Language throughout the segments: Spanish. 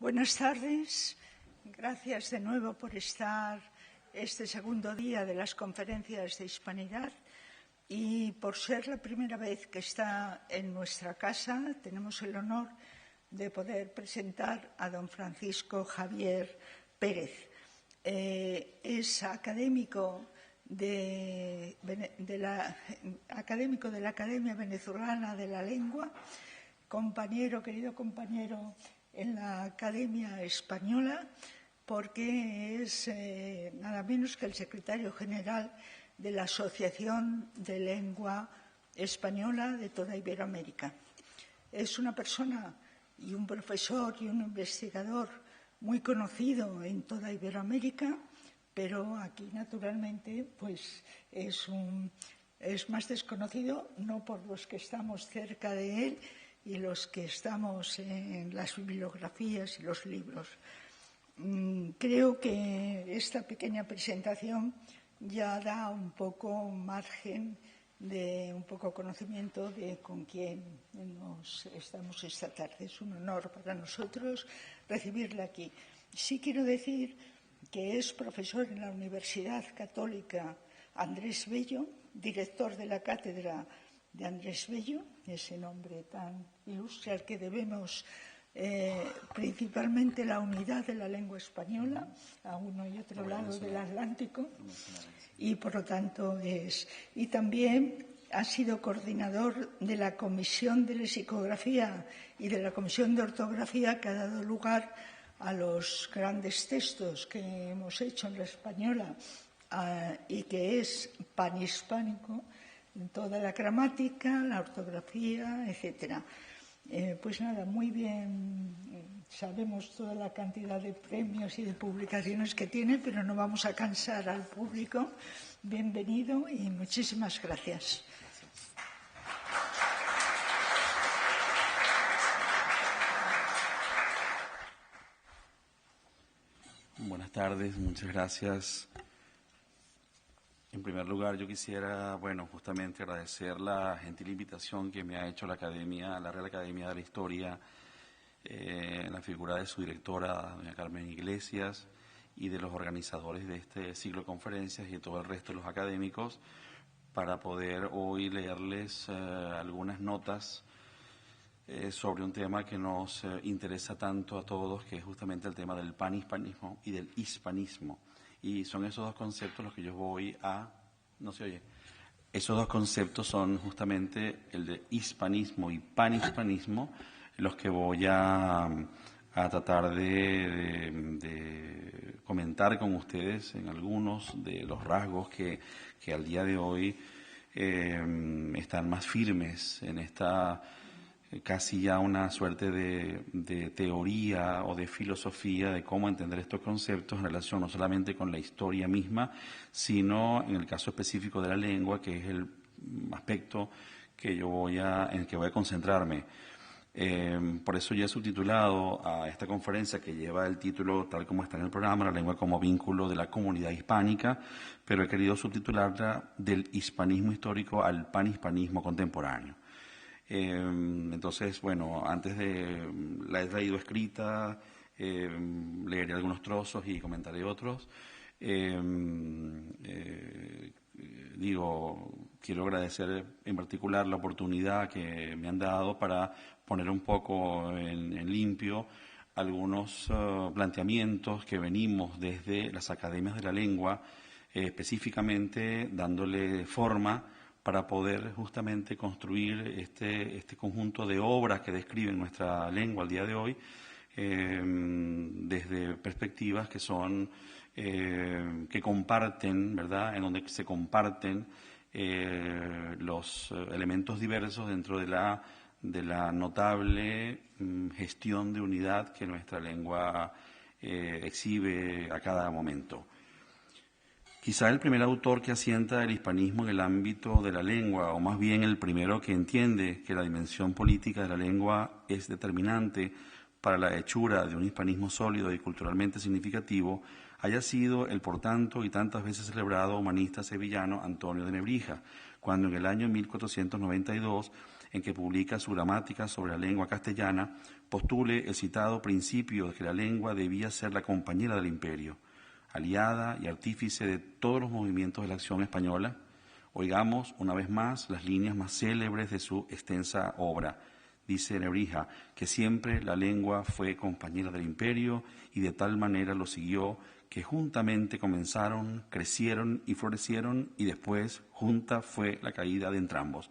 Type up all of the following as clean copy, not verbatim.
Buenas tardes. Gracias de nuevo por estar este segundo día de las conferencias de Hispanidad y por ser la primera vez que está en nuestra casa. Tenemos el honor de poder presentar a don Francisco Javier Pérez. Es académico de la Academia Venezolana de la Lengua, querido compañero en la Academia Española, porque es nada menos que el secretario general de la Asociación de Lengua Española de toda Iberoamérica. Es una persona y un profesor y un investigador muy conocido en toda Iberoamérica, pero aquí, naturalmente, pues es más desconocido, no por los que estamos cerca de él y los que estamos en las bibliografías y los libros. Creo que esta pequeña presentación ya da un poco margen de un poco conocimiento de con quién nos estamos esta tarde. Es un honor para nosotros recibirle aquí. Sí quiero decir que es profesor en la Universidad Católica Andrés Bello, director de la cátedra de Andrés Bello, ese nombre tan ilustre al que debemos principalmente la unidad de la lengua española a uno y otro lado del Atlántico, y por lo tanto y también ha sido coordinador de la Comisión de Lexicografía y de la Comisión de Ortografía que ha dado lugar a los grandes textos que hemos hecho en la española y que es panhispánico en toda la gramática, la ortografía, etcétera. Pues nada, muy bien, sabemos toda la cantidad de premios y de publicaciones que tiene, pero no vamos a cansar al público. Bienvenido y muchísimas gracias. Buenas tardes, muchas gracias. En primer lugar, yo quisiera, justamente agradecer la gentil invitación que me ha hecho la Real Academia de la Historia, en la figura de su directora, doña Carmen Iglesias, y de los organizadores de este ciclo de conferencias y de todo el resto de los académicos, para poder hoy leerles algunas notas sobre un tema que nos interesa tanto a todos, que es justamente el tema del panhispanismo y del hispanismo. Y son esos dos conceptos los que yo voy a... ¿No se oye? Esos dos conceptos son justamente el de hispanismo y panhispanismo, los que voy a tratar de comentar con ustedes en algunos de los rasgos que al día de hoy están más firmes en esta... casi ya una suerte de teoría o de filosofía de cómo entender estos conceptos en relación no solamente con la historia misma, sino en el caso específico de la lengua, que es el aspecto en el que voy a concentrarme. Por eso ya he subtitulado a esta conferencia, que lleva el título tal como está en el programa, La lengua como vínculo de la comunidad hispánica, pero he querido subtitularla Del hispanismo histórico al panhispanismo contemporáneo. Entonces, antes la he traído escrita, leeré algunos trozos y comentaré otros. Quiero agradecer en particular la oportunidad que me han dado para poner un poco en limpio algunos planteamientos que venimos desde las academias de la lengua, específicamente dándole forma para poder justamente construir este conjunto de obras que describen nuestra lengua al día de hoy, desde perspectivas que son que comparten, ¿verdad?, en donde se comparten los elementos diversos dentro de la notable gestión de unidad que nuestra lengua exhibe a cada momento. Quizá el primer autor que asienta el hispanismo en el ámbito de la lengua, o más bien el primero que entiende que la dimensión política de la lengua es determinante para la hechura de un hispanismo sólido y culturalmente significativo, haya sido el por tanto y tantas veces celebrado humanista sevillano Antonio de Nebrija, cuando en el año 1492 en que publica su gramática sobre la lengua castellana, postule el citado principio de que la lengua debía ser la compañera del imperio, aliada y artífice de todos los movimientos de la acción española. Oigamos una vez más las líneas más célebres de su extensa obra. Dice Nebrija que siempre la lengua fue compañera del imperio y de tal manera lo siguió que juntamente comenzaron, crecieron y florecieron y después junta fue la caída de entrambos.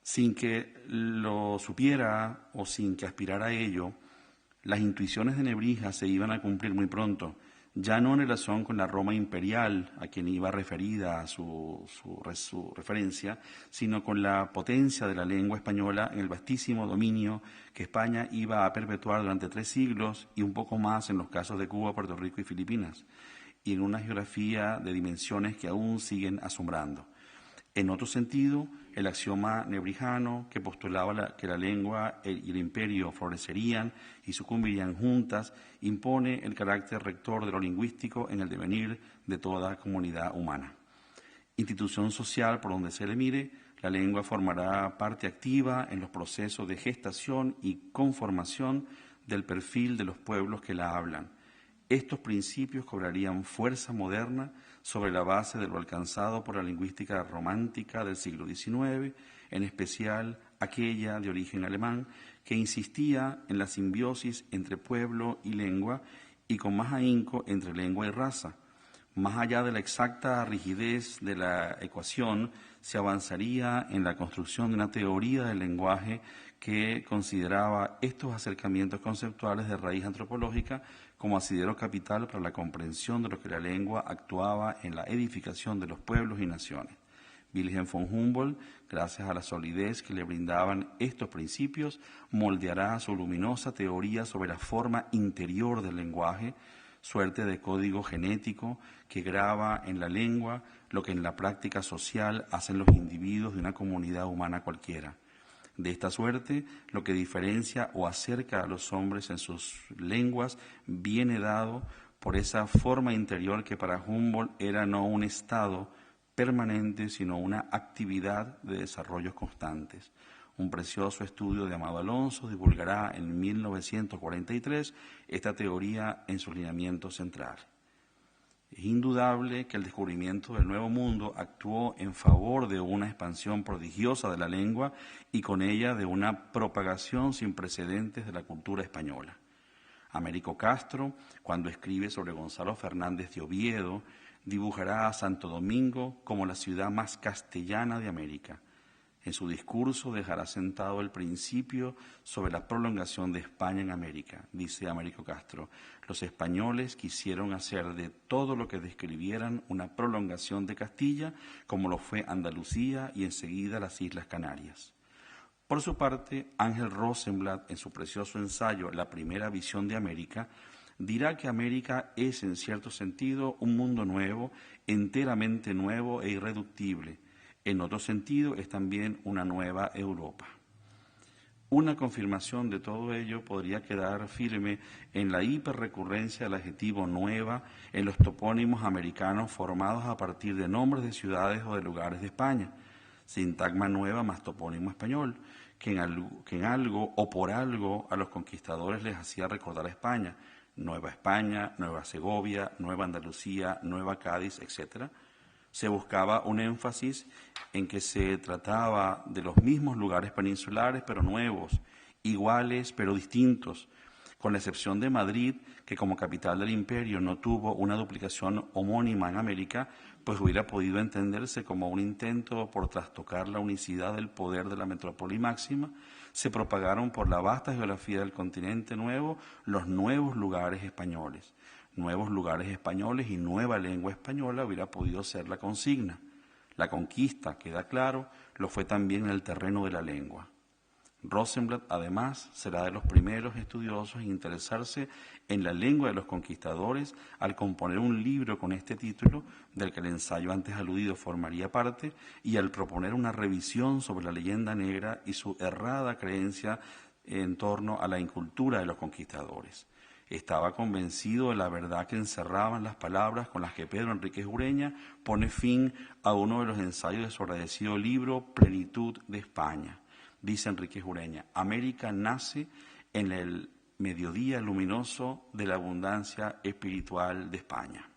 Sin que lo supiera o sin que aspirara a ello, las intuiciones de Nebrija se iban a cumplir muy pronto, ya no en relación con la Roma imperial, a quien iba referida su referencia, sino con la potencia de la lengua española en el vastísimo dominio que España iba a perpetuar durante 3 siglos y un poco más en los casos de Cuba, Puerto Rico y Filipinas, y en una geografía de dimensiones que aún siguen asombrando. En otro sentido, el axioma nebrijano que postulaba que la lengua y el imperio florecerían y sucumbirían juntas impone el carácter rector de lo lingüístico en el devenir de toda comunidad humana. Institución social por donde se le mire, la lengua formará parte activa en los procesos de gestación y conformación del perfil de los pueblos que la hablan. Estos principios cobrarían fuerza moderna sobre la base de lo alcanzado por la lingüística romántica del siglo XIX, en especial aquella de origen alemán, que insistía en la simbiosis entre pueblo y lengua y con más ahínco entre lengua y raza. Más allá de la exacta rigidez de la ecuación, se avanzaría en la construcción de una teoría del lenguaje que consideraba estos acercamientos conceptuales de raíz antropológica como asidero capital para la comprensión de lo que la lengua actuaba en la edificación de los pueblos y naciones. Wilhelm von Humboldt, gracias a la solidez que le brindaban estos principios, moldeará su luminosa teoría sobre la forma interior del lenguaje, suerte de código genético que graba en la lengua lo que en la práctica social hacen los individuos de una comunidad humana cualquiera. De esta suerte, lo que diferencia o acerca a los hombres en sus lenguas viene dado por esa forma interior que para Humboldt era no un estado permanente, sino una actividad de desarrollos constantes. Un precioso estudio de Amado Alonso divulgará en 1943 esta teoría en su lineamiento central. Es indudable que el descubrimiento del Nuevo Mundo actuó en favor de una expansión prodigiosa de la lengua y con ella de una propagación sin precedentes de la cultura española. Américo Castro, cuando escribe sobre Gonzalo Fernández de Oviedo, dibujará a Santo Domingo como la ciudad más castellana de América. En su discurso dejará sentado el principio sobre la prolongación de España en América. Dice Américo Castro, los españoles quisieron hacer de todo lo que describieran una prolongación de Castilla, como lo fue Andalucía y enseguida las Islas Canarias. Por su parte, Ángel Rosenblatt, en su precioso ensayo La primera visión de América, dirá que América es, en cierto sentido, un mundo nuevo, enteramente nuevo e irreductible. En otro sentido, es también una nueva Europa. Una confirmación de todo ello podría quedar firme en la hiperrecurrencia del adjetivo nueva en los topónimos americanos formados a partir de nombres de ciudades o de lugares de España. Sintagma nueva más topónimo español, que en algo o por algo a los conquistadores les hacía recordar a España. Nueva España, Nueva Segovia, Nueva Andalucía, Nueva Cádiz, etc. Se buscaba un énfasis en que se trataba de los mismos lugares peninsulares, pero nuevos, iguales, pero distintos, con la excepción de Madrid, que como capital del imperio no tuvo una duplicación homónima en América, pues hubiera podido entenderse como un intento por trastocar la unicidad del poder de la metrópoli máxima. Se propagaron por la vasta geografía del continente nuevo los nuevos lugares españoles. Nuevos lugares españoles y nueva lengua española hubiera podido ser la consigna. La conquista, queda claro, lo fue también en el terreno de la lengua. Rosenblatt, además, será de los primeros estudiosos en interesarse en la lengua de los conquistadores al componer un libro con este título, del que el ensayo antes aludido formaría parte, y al proponer una revisión sobre la leyenda negra y su errada creencia en torno a la incultura de los conquistadores. Estaba convencido de la verdad que encerraban las palabras con las que Pedro Enríquez Ureña pone fin a uno de los ensayos de su agradecido libro Plenitud de España. dice Enrique Jureña. América nace en el mediodía luminoso de la abundancia espiritual de España.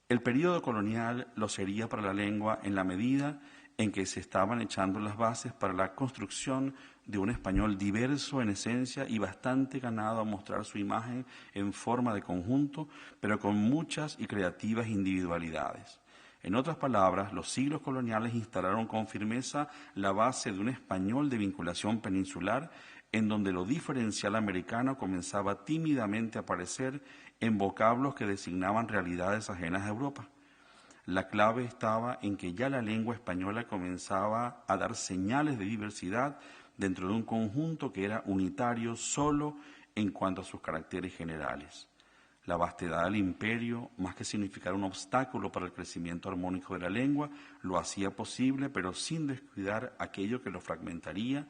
El período colonial lo sería para la lengua en la medida en que se estaban echando las bases para la construcción de un español diverso en esencia y bastante ganado a mostrar su imagen en forma de conjunto, pero con muchas y creativas individualidades. En otras palabras, los siglos coloniales instalaron con firmeza la base de un español de vinculación peninsular, en donde lo diferencial americano comenzaba tímidamente a aparecer en vocablos que designaban realidades ajenas a Europa. La clave estaba en que ya la lengua española comenzaba a dar señales de diversidad dentro de un conjunto que era unitario solo en cuanto a sus caracteres generales. La vastedad del imperio, más que significar un obstáculo para el crecimiento armónico de la lengua, lo hacía posible, pero sin descuidar aquello que lo fragmentaría,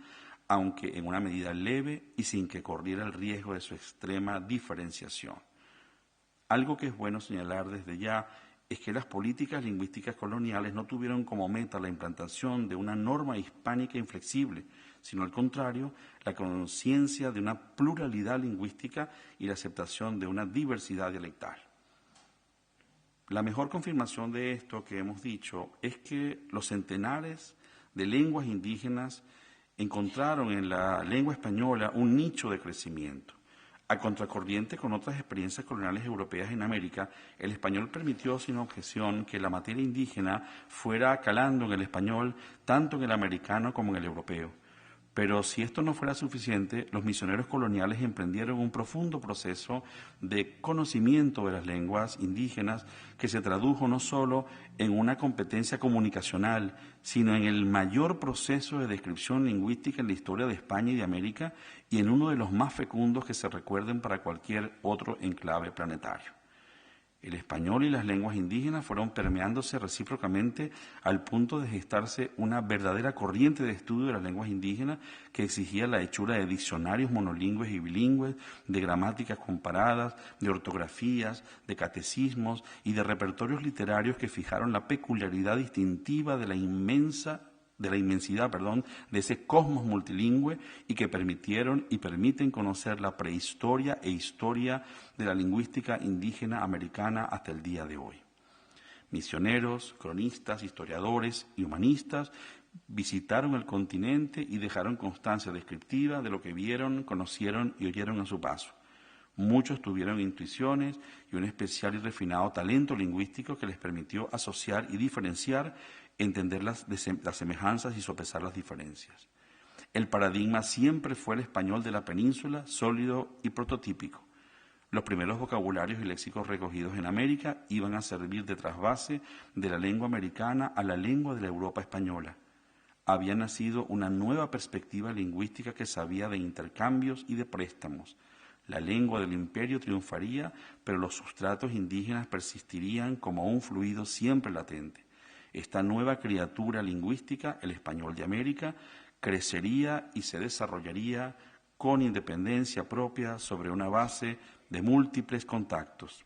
aunque en una medida leve y sin que corriera el riesgo de su extrema diferenciación. Algo que es bueno señalar desde ya es que las políticas lingüísticas coloniales no tuvieron como meta la implantación de una norma hispánica inflexible, sino al contrario, la conciencia de una pluralidad lingüística y la aceptación de una diversidad dialectal. La mejor confirmación de esto que hemos dicho es que los centenares de lenguas indígenas encontraron en la lengua española un nicho de crecimiento. A contracorriente con otras experiencias coloniales europeas en América, el español permitió sin objeción que la materia indígena fuera calando en el español, tanto en el americano como en el europeo. Pero si esto no fuera suficiente, los misioneros coloniales emprendieron un profundo proceso de conocimiento de las lenguas indígenas que se tradujo no solo en una competencia comunicacional, sino en el mayor proceso de descripción lingüística en la historia de España y de América y en uno de los más fecundos que se recuerden para cualquier otro enclave planetario. El español y las lenguas indígenas fueron permeándose recíprocamente al punto de gestarse una verdadera corriente de estudio de las lenguas indígenas que exigía la hechura de diccionarios monolingües y bilingües, de gramáticas comparadas, de ortografías, de catecismos y de repertorios literarios que fijaron la peculiaridad distintiva de la inmensidad de ese cosmos multilingüe y que permitieron y permiten conocer la prehistoria e historia de la lingüística indígena americana hasta el día de hoy. Misioneros, cronistas, historiadores y humanistas visitaron el continente y dejaron constancia descriptiva de lo que vieron, conocieron y oyeron a su paso. Muchos tuvieron intuiciones y un especial y refinado talento lingüístico que les permitió asociar y diferenciar, entender las semejanzas y sopesar las diferencias. El paradigma siempre fue el español de la península, sólido y prototípico. Los primeros vocabularios y léxicos recogidos en América iban a servir de trasvase de la lengua americana a la lengua de la Europa española. Había nacido una nueva perspectiva lingüística que sabía de intercambios y de préstamos. La lengua del imperio triunfaría, pero los sustratos indígenas persistirían como un fluido siempre latente. Esta nueva criatura lingüística, el español de América, crecería y se desarrollaría con independencia propia sobre una base de múltiples contactos.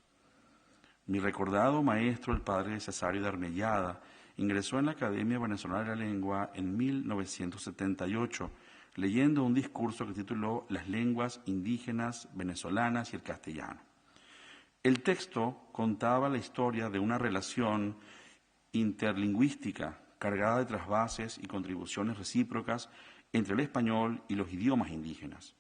Mi recordado maestro, el padre Cesario de Armellada, ingresó en la Academia Venezolana de la Lengua en 1978, leyendo un discurso que tituló Las lenguas indígenas venezolanas y el castellano. El texto contaba la historia de una relación interlingüística cargada de trasvases y contribuciones recíprocas entre el español y los idiomas indígenas.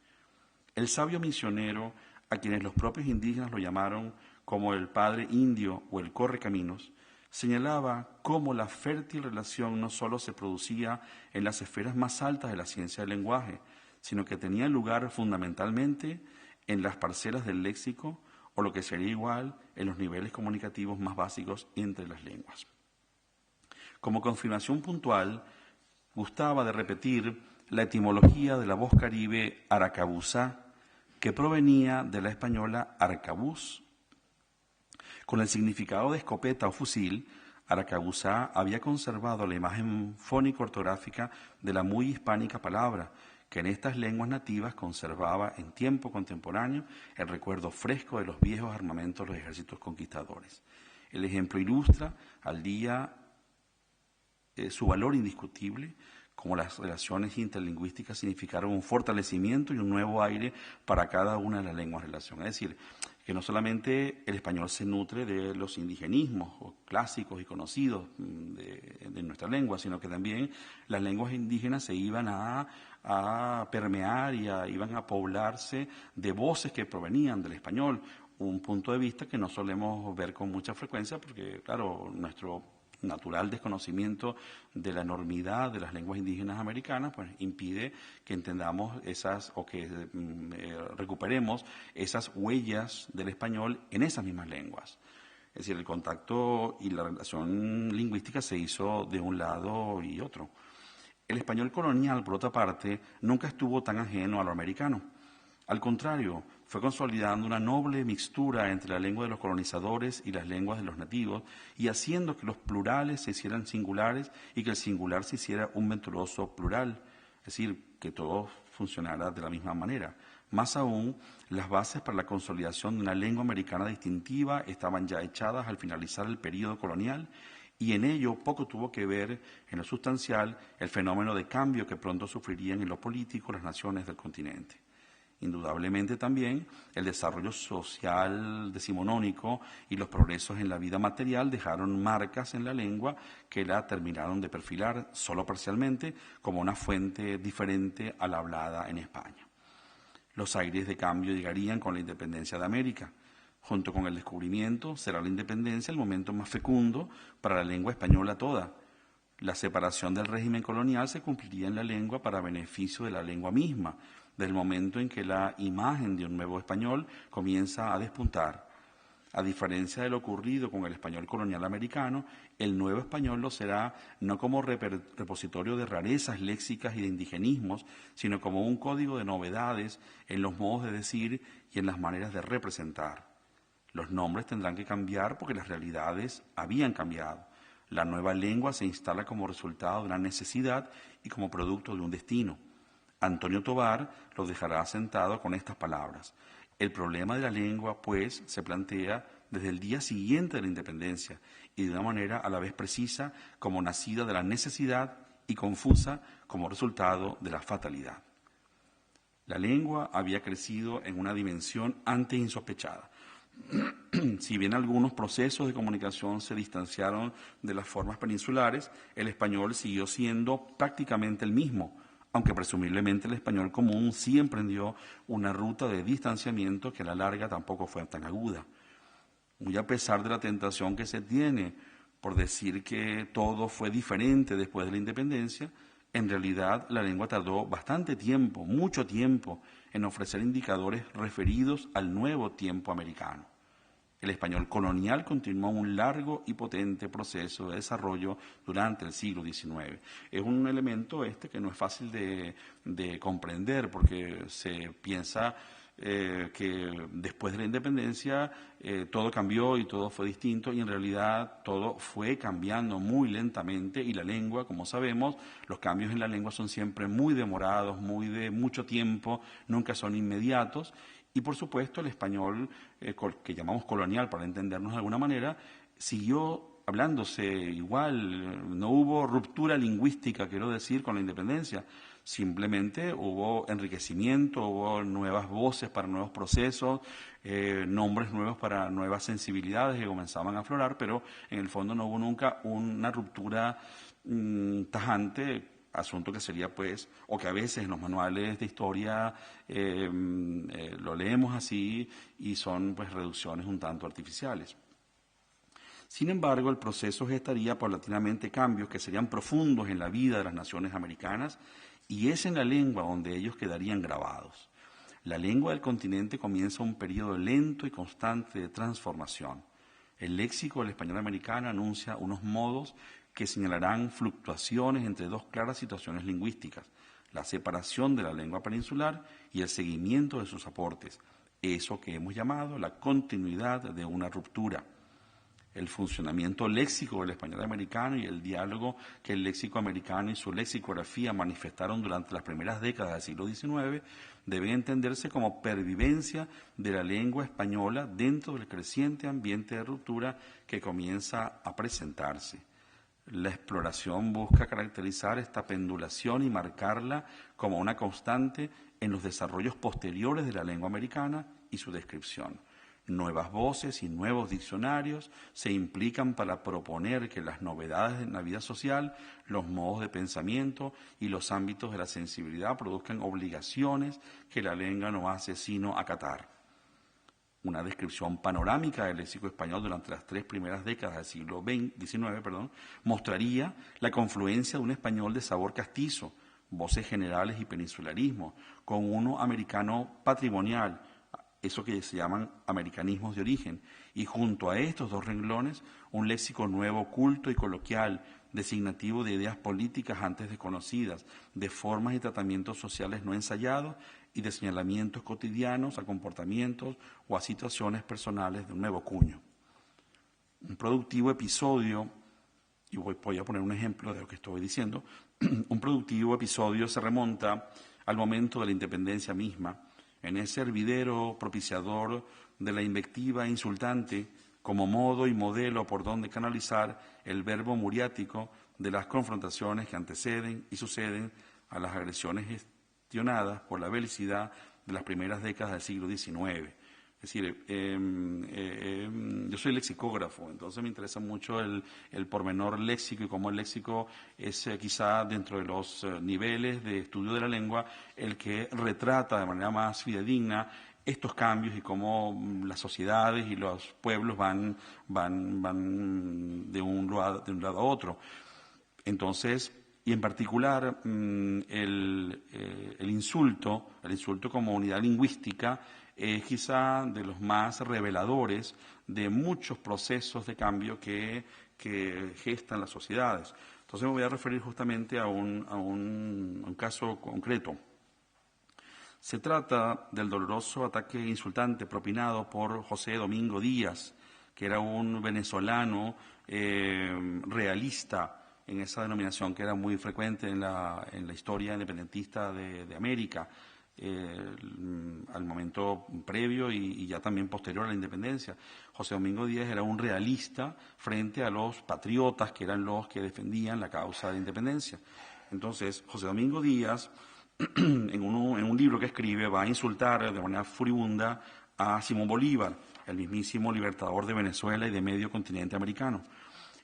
El sabio misionero, a quienes los propios indígenas lo llamaron como el padre indio o el correcaminos, señalaba cómo la fértil relación no solo se producía en las esferas más altas de la ciencia del lenguaje, sino que tenía lugar fundamentalmente en las parcelas del léxico o lo que sería igual en los niveles comunicativos más básicos entre las lenguas. Como confirmación puntual, gustaba de repetir la etimología de la voz caribe aracabuzá, que provenía de la española arcabuz. Con el significado de escopeta o fusil, aracabuzá había conservado la imagen fónico-ortográfica de la muy hispánica palabra, que en estas lenguas nativas conservaba en tiempo contemporáneo el recuerdo fresco de los viejos armamentos de los ejércitos conquistadores. El ejemplo ilustra al día su valor indiscutible como las relaciones interlingüísticas significaron un fortalecimiento y un nuevo aire para cada una de las lenguas de relación. Es decir, que no solamente el español se nutre de los indigenismos clásicos y conocidos de nuestra lengua, sino que también las lenguas indígenas se iban a permear y iban a poblarse de voces que provenían del español, un punto de vista que no solemos ver con mucha frecuencia porque, claro, nuestro natural desconocimiento de la enormidad de las lenguas indígenas americanas, pues impide que entendamos esas o que recuperemos esas huellas del español en esas mismas lenguas. Es decir, el contacto y la relación lingüística se hizo de un lado y otro. El español colonial, por otra parte, nunca estuvo tan ajeno a lo americano. Al contrario, fue consolidando una noble mixtura entre la lengua de los colonizadores y las lenguas de los nativos y haciendo que los plurales se hicieran singulares y que el singular se hiciera un venturoso plural, es decir, que todo funcionara de la misma manera. Más aún, las bases para la consolidación de una lengua americana distintiva estaban ya echadas al finalizar el período colonial y en ello poco tuvo que ver en lo sustancial el fenómeno de cambio que pronto sufrirían en lo político las naciones del continente. Indudablemente también el desarrollo social decimonónico y los progresos en la vida material dejaron marcas en la lengua que la terminaron de perfilar solo parcialmente como una fuente diferente a la hablada en España. Los aires de cambio llegarían con la independencia de América. Junto con el descubrimiento será la independencia el momento más fecundo para la lengua española toda. La separación del régimen colonial se cumpliría en la lengua para beneficio de la lengua misma, del momento en que la imagen de un nuevo español comienza a despuntar. A diferencia de lo ocurrido con el español colonial americano, el nuevo español lo será no como repositorio de rarezas léxicas y de indigenismos, sino como un código de novedades en los modos de decir y en las maneras de representar. Los nombres tendrán que cambiar porque las realidades habían cambiado. La nueva lengua se instala como resultado de una necesidad y como producto de un destino. Antonio Tobar lo dejará asentado con estas palabras. El problema de la lengua, pues, se plantea desde el día siguiente de la independencia y de una manera a la vez precisa como nacida de la necesidad y confusa como resultado de la fatalidad. La lengua había crecido en una dimensión antes insospechada. Si bien algunos procesos de comunicación se distanciaron de las formas peninsulares, el español siguió siendo prácticamente el mismo, aunque presumiblemente el español común sí emprendió una ruta de distanciamiento que a la larga tampoco fue tan aguda. Muy a pesar de la tentación que se tiene por decir que todo fue diferente después de la independencia, en realidad la lengua tardó bastante tiempo, mucho tiempo, en ofrecer indicadores referidos al nuevo tiempo americano. El español colonial continuó un largo y potente proceso de desarrollo durante el siglo XIX. Es un elemento que no es fácil de comprender porque se piensa que después de la independencia todo cambió y todo fue distinto y en realidad todo fue cambiando muy lentamente y la lengua, como sabemos, los cambios en la lengua son siempre muy demorados, muy de mucho tiempo, nunca son inmediatos. Y, por supuesto, el español, que llamamos colonial para entendernos de alguna manera, siguió hablándose igual. No hubo ruptura lingüística, quiero decir, con la independencia. Simplemente hubo enriquecimiento, hubo nuevas voces para nuevos procesos, nombres nuevos para nuevas sensibilidades que comenzaban a aflorar, pero en el fondo no hubo nunca una ruptura tajante, asunto que sería pues, o que a veces en los manuales de historia lo leemos así y son pues reducciones un tanto artificiales. Sin embargo, el proceso gestaría paulatinamente cambios que serían profundos en la vida de las naciones americanas y es en la lengua donde ellos quedarían grabados. La lengua del continente comienza un periodo lento y constante de transformación. El léxico del español americano anuncia unos modos que señalarán fluctuaciones entre dos claras situaciones lingüísticas, la separación de la lengua peninsular y el seguimiento de sus aportes, eso que hemos llamado la continuidad de una ruptura. El funcionamiento léxico del español americano y el diálogo que el léxico americano y su lexicografía manifestaron durante las primeras décadas del siglo XIX deben entenderse como pervivencia de la lengua española dentro del creciente ambiente de ruptura que comienza a presentarse. La exploración busca caracterizar esta pendulación y marcarla como una constante en los desarrollos posteriores de la lengua americana y su descripción. Nuevas voces y nuevos diccionarios se implican para proponer que las novedades en la vida social, los modos de pensamiento y los ámbitos de la sensibilidad produzcan obligaciones que la lengua no hace sino acatar. Una descripción panorámica del léxico español durante las 3 primeras décadas del siglo XIX, mostraría la confluencia de un español de sabor castizo, voces generales y peninsularismo, con uno americano patrimonial, eso que se llaman americanismos de origen, y junto a estos 2 renglones, un léxico nuevo, culto y coloquial, designativo de ideas políticas antes desconocidas, de formas y tratamientos sociales no ensayados y de señalamientos cotidianos a comportamientos o a situaciones personales de un nuevo cuño. Un productivo episodio, y voy a poner un ejemplo de lo que estoy diciendo, un productivo episodio se remonta al momento de la independencia misma, en ese hervidero propiciador de la invectiva insultante como modo y modelo por donde canalizar el verbo muriático de las confrontaciones que anteceden y suceden a las agresiones gestionadas por la belicidad de las primeras décadas del siglo XIX. Es decir, yo soy lexicógrafo, entonces me interesa mucho el pormenor léxico y cómo el léxico es quizá dentro de los niveles de estudio de la lengua el que retrata de manera más fidedigna estos cambios y cómo las sociedades y los pueblos van de un lado a otro. Entonces, y en particular el insulto como unidad lingüística es quizá de los más reveladores de muchos procesos de cambio que gestan las sociedades. Entonces me voy a referir justamente a un caso concreto. Se trata del doloroso ataque insultante propinado por José Domingo Díaz, que era un venezolano realista en esa denominación que era muy frecuente en la historia independentista de América, al momento previo y ya también posterior a la independencia. José Domingo Díaz era un realista frente a los patriotas, que eran los que defendían la causa de la independencia. Entonces, José Domingo Díaz, en un libro que escribe, va a insultar de manera furibunda a Simón Bolívar, el mismísimo libertador de Venezuela y de medio continente americano.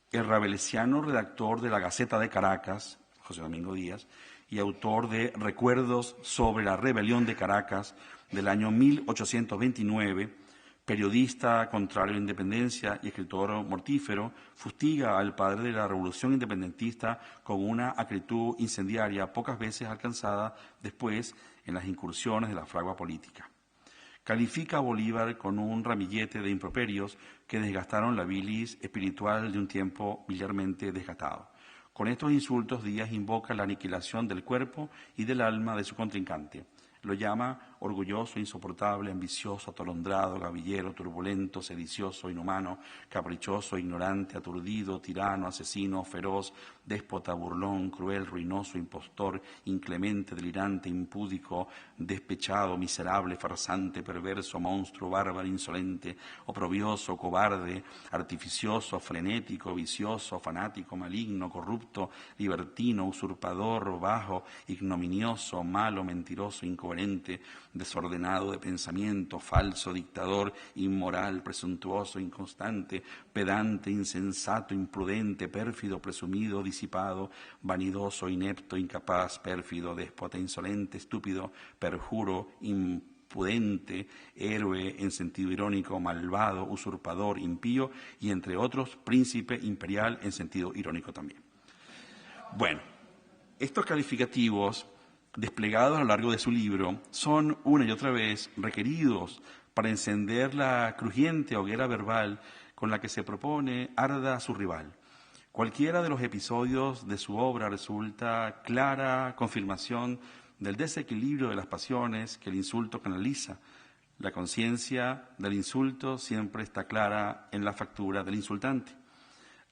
El rabelesiano redactor de la Gaceta de Caracas, José Domingo Díaz, y autor de Recuerdos sobre la Rebelión de Caracas del año 1829, periodista contrario a la independencia y escritor mortífero, fustiga al padre de la revolución independentista con una acritud incendiaria pocas veces alcanzada después en las incursiones de la fragua política. Califica a Bolívar con un ramillete de improperios que desgastaron la bilis espiritual de un tiempo militarmente desgastado. Con estos insultos, Díaz invoca la aniquilación del cuerpo y del alma de su contrincante. Lo llama orgulloso, insoportable, ambicioso, atolondrado, gavillero, turbulento, sedicioso, inhumano, caprichoso, ignorante, aturdido, tirano, asesino, feroz, déspota, burlón, cruel, ruinoso, impostor, inclemente, delirante, impúdico, despechado, miserable, farsante, perverso, monstruo, bárbaro, insolente, oprobioso, cobarde, artificioso, frenético, vicioso, fanático, maligno, corrupto, libertino, usurpador, bajo, ignominioso, malo, mentiroso, incoherente, desordenado de pensamiento, falso, dictador, inmoral, presuntuoso, inconstante, pedante, insensato, imprudente, pérfido, presumido, disipado, vanidoso, inepto, incapaz, pérfido, déspota, insolente, estúpido, perjuro, impudente, héroe en sentido irónico, malvado, usurpador, impío y, entre otros, príncipe imperial en sentido irónico también. Bueno, estos calificativos desplegados a lo largo de su libro son una y otra vez requeridos para encender la crujiente hoguera verbal con la que se propone arda a su rival. Cualquiera de los episodios de su obra resulta clara confirmación del desequilibrio de las pasiones que el insulto canaliza. La conciencia del insulto siempre está clara en la factura del insultante.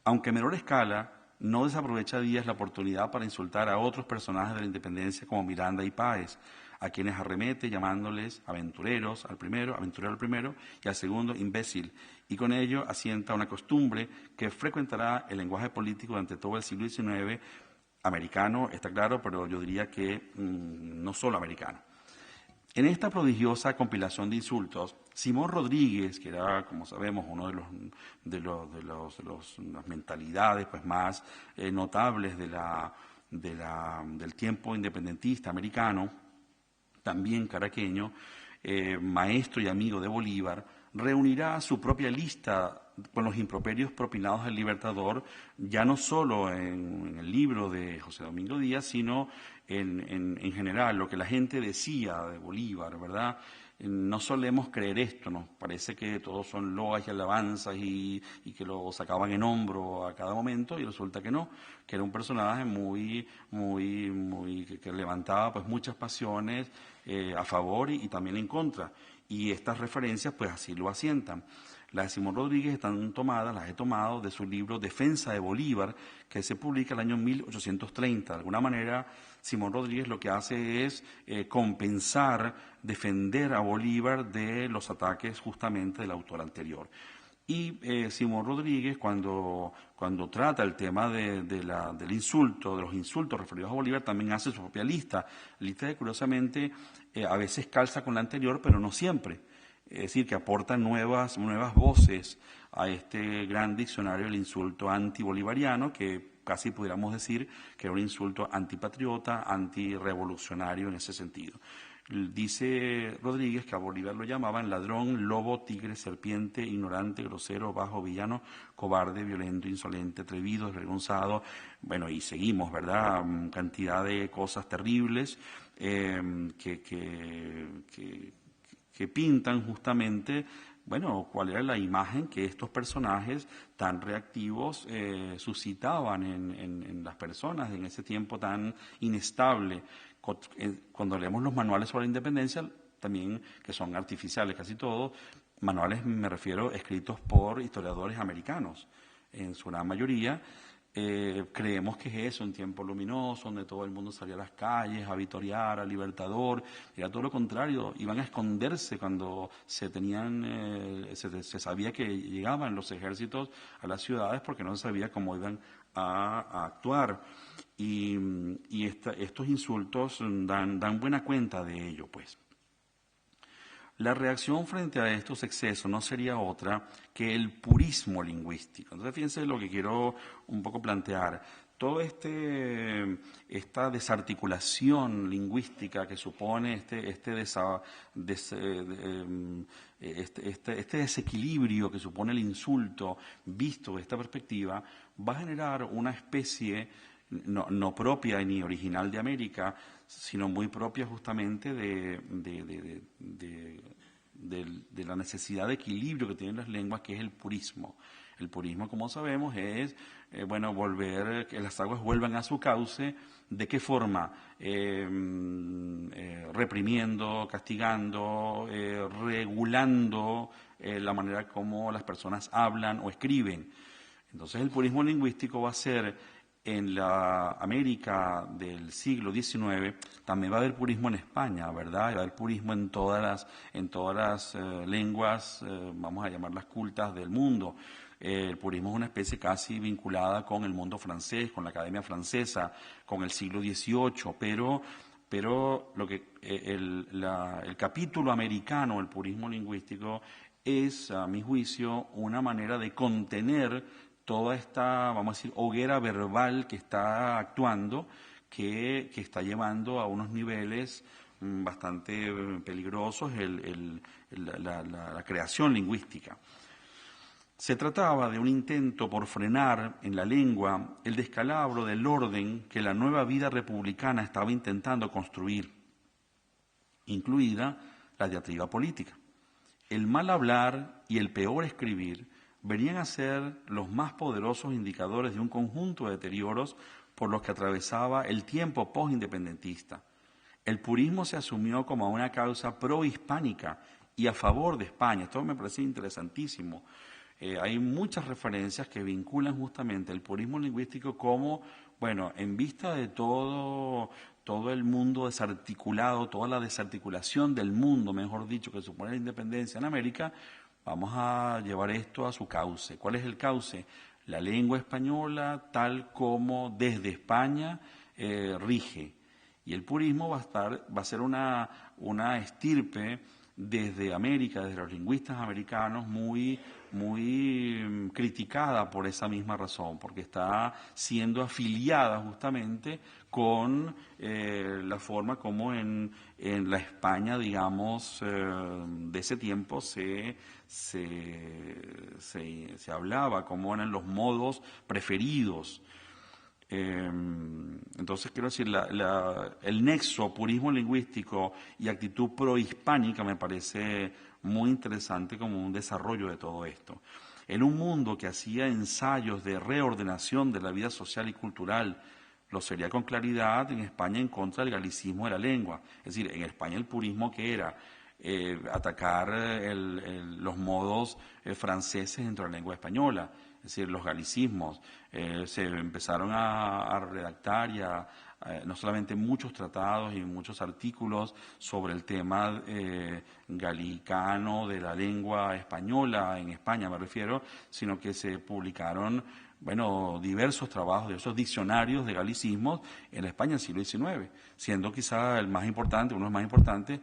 Aunque en menor escala, no desaprovecha Díaz la oportunidad para insultar a otros personajes de la independencia como Miranda y Páez, a quienes arremete llamándoles aventurero al primero, y al segundo imbécil, y con ello asienta una costumbre que frecuentará el lenguaje político durante todo el siglo XIX, americano, está claro, pero yo diría que no solo americano. En esta prodigiosa compilación de insultos, Simón Rodríguez, que era, como sabemos, uno de las mentalidades pues, más notables del tiempo independentista americano, también caraqueño, maestro y amigo de Bolívar, reunirá su propia lista con los improperios propinados al Libertador, ya no solo en el libro de José Domingo Díaz, sino en general, lo que la gente decía de Bolívar, ¿verdad? No solemos creer esto, nos parece que todos son loas y alabanzas y que lo sacaban en hombro a cada momento, y resulta que no, que era un personaje que levantaba pues muchas pasiones a favor y también en contra. Y estas referencias pues así lo asientan. Las de Simón Rodríguez están tomadas, las he tomado de su libro Defensa de Bolívar, que se publica el año 1830. De alguna manera, Simón Rodríguez lo que hace es compensar, defender a Bolívar de los ataques justamente del autor anterior. Y Simón Rodríguez, cuando trata el tema del insulto, de los insultos referidos a Bolívar, también hace su propia lista que curiosamente a veces calza con la anterior, pero no siempre. Es decir, que aporta nuevas voces a este gran diccionario del insulto antibolivariano, que casi pudiéramos decir que era un insulto antipatriota, antirrevolucionario en ese sentido. Dice Rodríguez que a Bolívar lo llamaban ladrón, lobo, tigre, serpiente, ignorante, grosero, bajo, villano, cobarde, violento, insolente, atrevido, desvergonzado. Bueno, y seguimos, ¿verdad? Cantidad de cosas terribles que pintan justamente, bueno, cuál era la imagen que estos personajes tan reactivos suscitaban en las personas en ese tiempo tan inestable. Cuando leemos los manuales sobre la independencia, también, que son artificiales casi todos, manuales me refiero escritos por historiadores americanos, en su gran mayoría. Creemos que es eso, un tiempo luminoso, donde todo el mundo salía a las calles a vitorear, al Libertador. Era todo lo contrario, iban a esconderse cuando se sabía que llegaban los ejércitos a las ciudades, porque no se sabía cómo iban a actuar. Y estos insultos dan buena cuenta de ello, pues. La reacción frente a estos excesos no sería otra que el purismo lingüístico. Entonces, fíjense lo que quiero un poco plantear. Toda esta desarticulación lingüística que supone este desequilibrio que supone el insulto visto de esta perspectiva, va a generar una especie no propia ni original de América, sino muy propia justamente de la necesidad de equilibrio que tienen las lenguas, que es el purismo. El purismo, como sabemos, es volver que las aguas vuelvan a su cauce. ¿De qué forma? Reprimiendo, castigando, regulando la manera como las personas hablan o escriben. Entonces, el purismo lingüístico va a ser, en la América del siglo XIX, también va a haber purismo en España, ¿verdad? Va a haber purismo en todas las lenguas, vamos a llamarlas cultas del mundo. El purismo es una especie casi vinculada con el mundo francés, con la Academia Francesa, con el siglo XVIII, pero lo que el capítulo americano, el purismo lingüístico, es, a mi juicio, una manera de contener toda esta, vamos a decir, hoguera verbal que está actuando, que está llevando a unos niveles bastante peligrosos la creación lingüística. Se trataba de un intento por frenar en la lengua el descalabro del orden que la nueva vida republicana estaba intentando construir, incluida la diatriba política. El mal hablar y el peor escribir venían a ser los más poderosos indicadores de un conjunto de deterioros por los que atravesaba el tiempo postindependentista. El purismo se asumió como una causa prohispánica y a favor de España. Esto me parece interesantísimo. Hay muchas referencias que vinculan justamente el purismo lingüístico como Bueno, en vista de todo el mundo desarticulado, toda la desarticulación del mundo, mejor dicho, que supone la independencia en América, vamos a llevar esto a su cauce. ¿Cuál es el cauce? La lengua española tal como desde España rige. Y el purismo va a ser una estirpe desde América, desde los lingüistas americanos, muy criticada por esa misma razón, porque está siendo afiliada justamente con la forma como en la España, digamos, de ese tiempo se hablaba, como eran los modos preferidos. Entonces, quiero decir, el nexo purismo lingüístico y actitud prohispánica me parece muy interesante como un desarrollo de todo esto. En un mundo que hacía ensayos de reordenación de la vida social y cultural, lo sería con claridad en España en contra del galicismo de la lengua. Es decir, en España el purismo que era atacar los modos franceses dentro de la lengua española, es decir, los galicismos. Se empezaron a redactar y no solamente muchos tratados y muchos artículos sobre el tema galicano de la lengua española, en España me refiero, sino que se publicaron, bueno, diversos trabajos de esos diccionarios de galicismos en España del siglo XIX, siendo quizá el más importante, uno de los más importantes,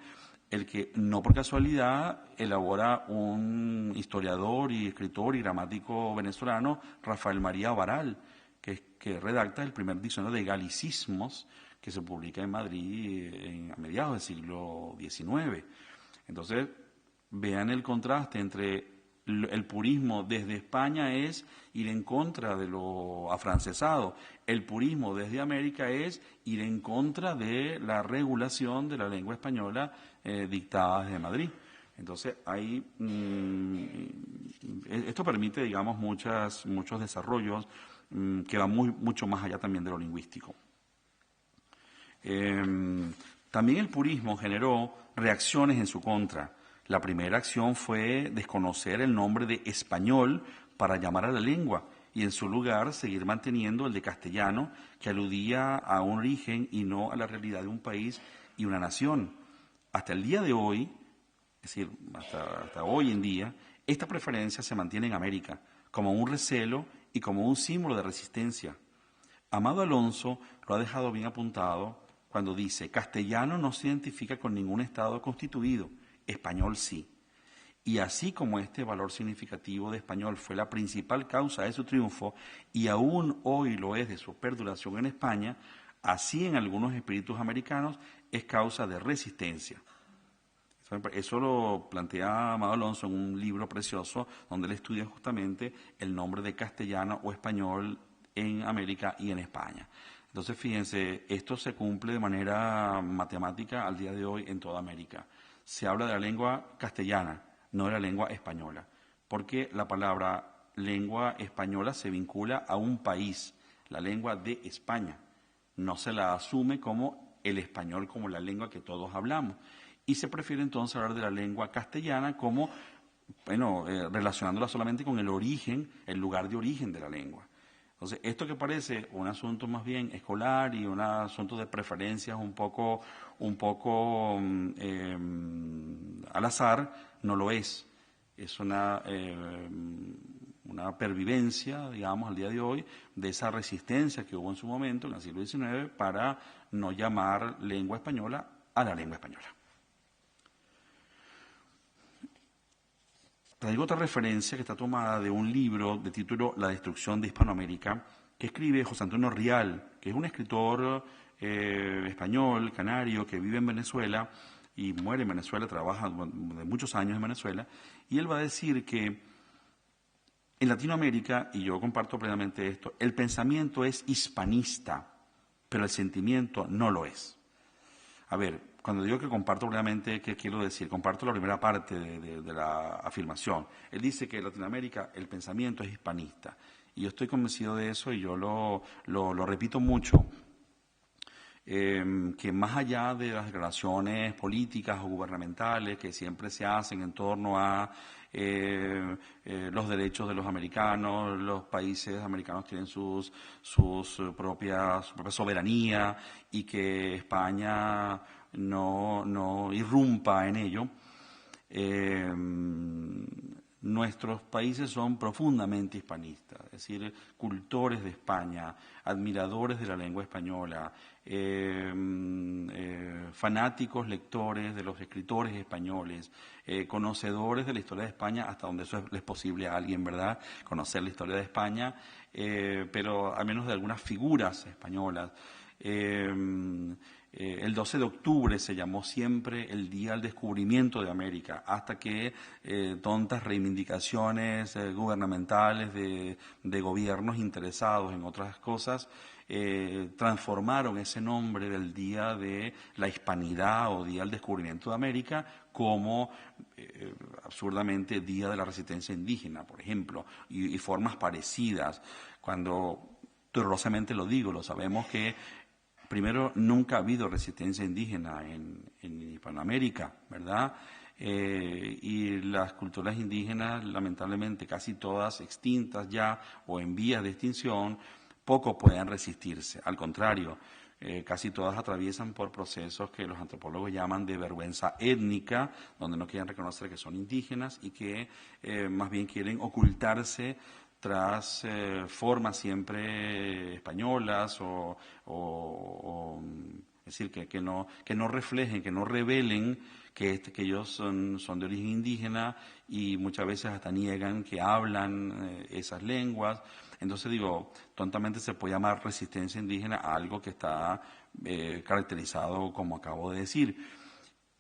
el que no por casualidad elabora un historiador y escritor y gramático venezolano, Rafael María Varal, que redacta el primer diccionario de galicismos que se publica en Madrid a mediados del siglo XIX. Entonces, vean el contraste entre el purismo desde España es ir en contra de lo afrancesado. El purismo desde América es ir en contra de la regulación de la lengua española dictada desde Madrid. Entonces, esto permite, digamos, muchos desarrollos que van mucho más allá también de lo lingüístico. También el purismo generó reacciones en su contra. La primera acción fue desconocer el nombre de español para llamar a la lengua y en su lugar seguir manteniendo el de castellano, que aludía a un origen y no a la realidad de un país y una nación. Hasta el día de hoy, es decir, hasta hoy en día, esta preferencia se mantiene en América como un recelo y como un símbolo de resistencia. Amado Alonso lo ha dejado bien apuntado cuando dice: castellano no se identifica con ningún estado constituido, español sí. Y así como este valor significativo de español fue la principal causa de su triunfo y aún hoy lo es de su perduración en España, así en algunos espíritus americanos es causa de resistencia. Eso lo plantea Amado Alonso en un libro precioso donde él estudia justamente el nombre de castellano o español en América y en España. Entonces, fíjense, esto se cumple de manera matemática al día de hoy en toda América. Se habla de la lengua castellana, no de la lengua española, porque la palabra lengua española se vincula a un país, la lengua de España. No se la asume como el español, como la lengua que todos hablamos. Y se prefiere entonces hablar de la lengua castellana como, bueno, relacionándola solamente con el origen, el lugar de origen de la lengua. Entonces, esto que parece un asunto más bien escolar y un asunto de preferencias un poco al azar, no lo es. Es una pervivencia, digamos, al día de hoy, de esa resistencia que hubo en su momento, en el siglo XIX, para no llamar lengua española a la lengua española. Traigo otra referencia que está tomada de un libro de título La destrucción de Hispanoamérica, que escribe José Antonio Rial, que es un escritor español, canario, que vive en Venezuela y muere en Venezuela, trabaja de muchos años en Venezuela, y él va a decir que en Latinoamérica, y yo comparto plenamente esto, el pensamiento es hispanista, pero el sentimiento no lo es. A ver, cuando digo que comparto plenamente, ¿qué quiero decir? Comparto la primera parte de la afirmación. Él dice que en Latinoamérica el pensamiento es hispanista. Y yo estoy convencido de eso y yo lo repito mucho. que más allá de las declaraciones políticas o gubernamentales que siempre se hacen en torno a los derechos de los americanos, los países americanos tienen su propia soberanía y que España no irrumpa en ello. Nuestros países son profundamente hispanistas, es decir, cultores de España, admiradores de la lengua española, fanáticos lectores de los escritores españoles, conocedores de la historia de España, hasta donde eso es posible a alguien, ¿verdad?, conocer la historia de España, pero al menos de algunas figuras españolas. El 12 de octubre se llamó siempre el Día del Descubrimiento de América, hasta que tontas reivindicaciones gubernamentales de gobiernos interesados en otras cosas transformaron ese nombre del Día de la Hispanidad o Día del Descubrimiento de América como absurdamente Día de la Resistencia Indígena, por ejemplo, y formas parecidas. Cuando dolorosamente lo digo, lo sabemos que primero, nunca ha habido resistencia indígena en Hispanoamérica, ¿verdad? Y las culturas indígenas, lamentablemente, casi todas extintas ya o en vías de extinción, poco pueden resistirse. Al contrario, casi todas atraviesan por procesos que los antropólogos llaman de vergüenza étnica, donde no quieren reconocer que son indígenas y que más bien quieren ocultarse tras formas siempre españolas es decir, que no reflejen, que no revelen que ellos son de origen indígena y muchas veces hasta niegan que hablan esas lenguas. Entonces digo, tontamente se puede llamar resistencia indígena a algo que está caracterizado como acabo de decir.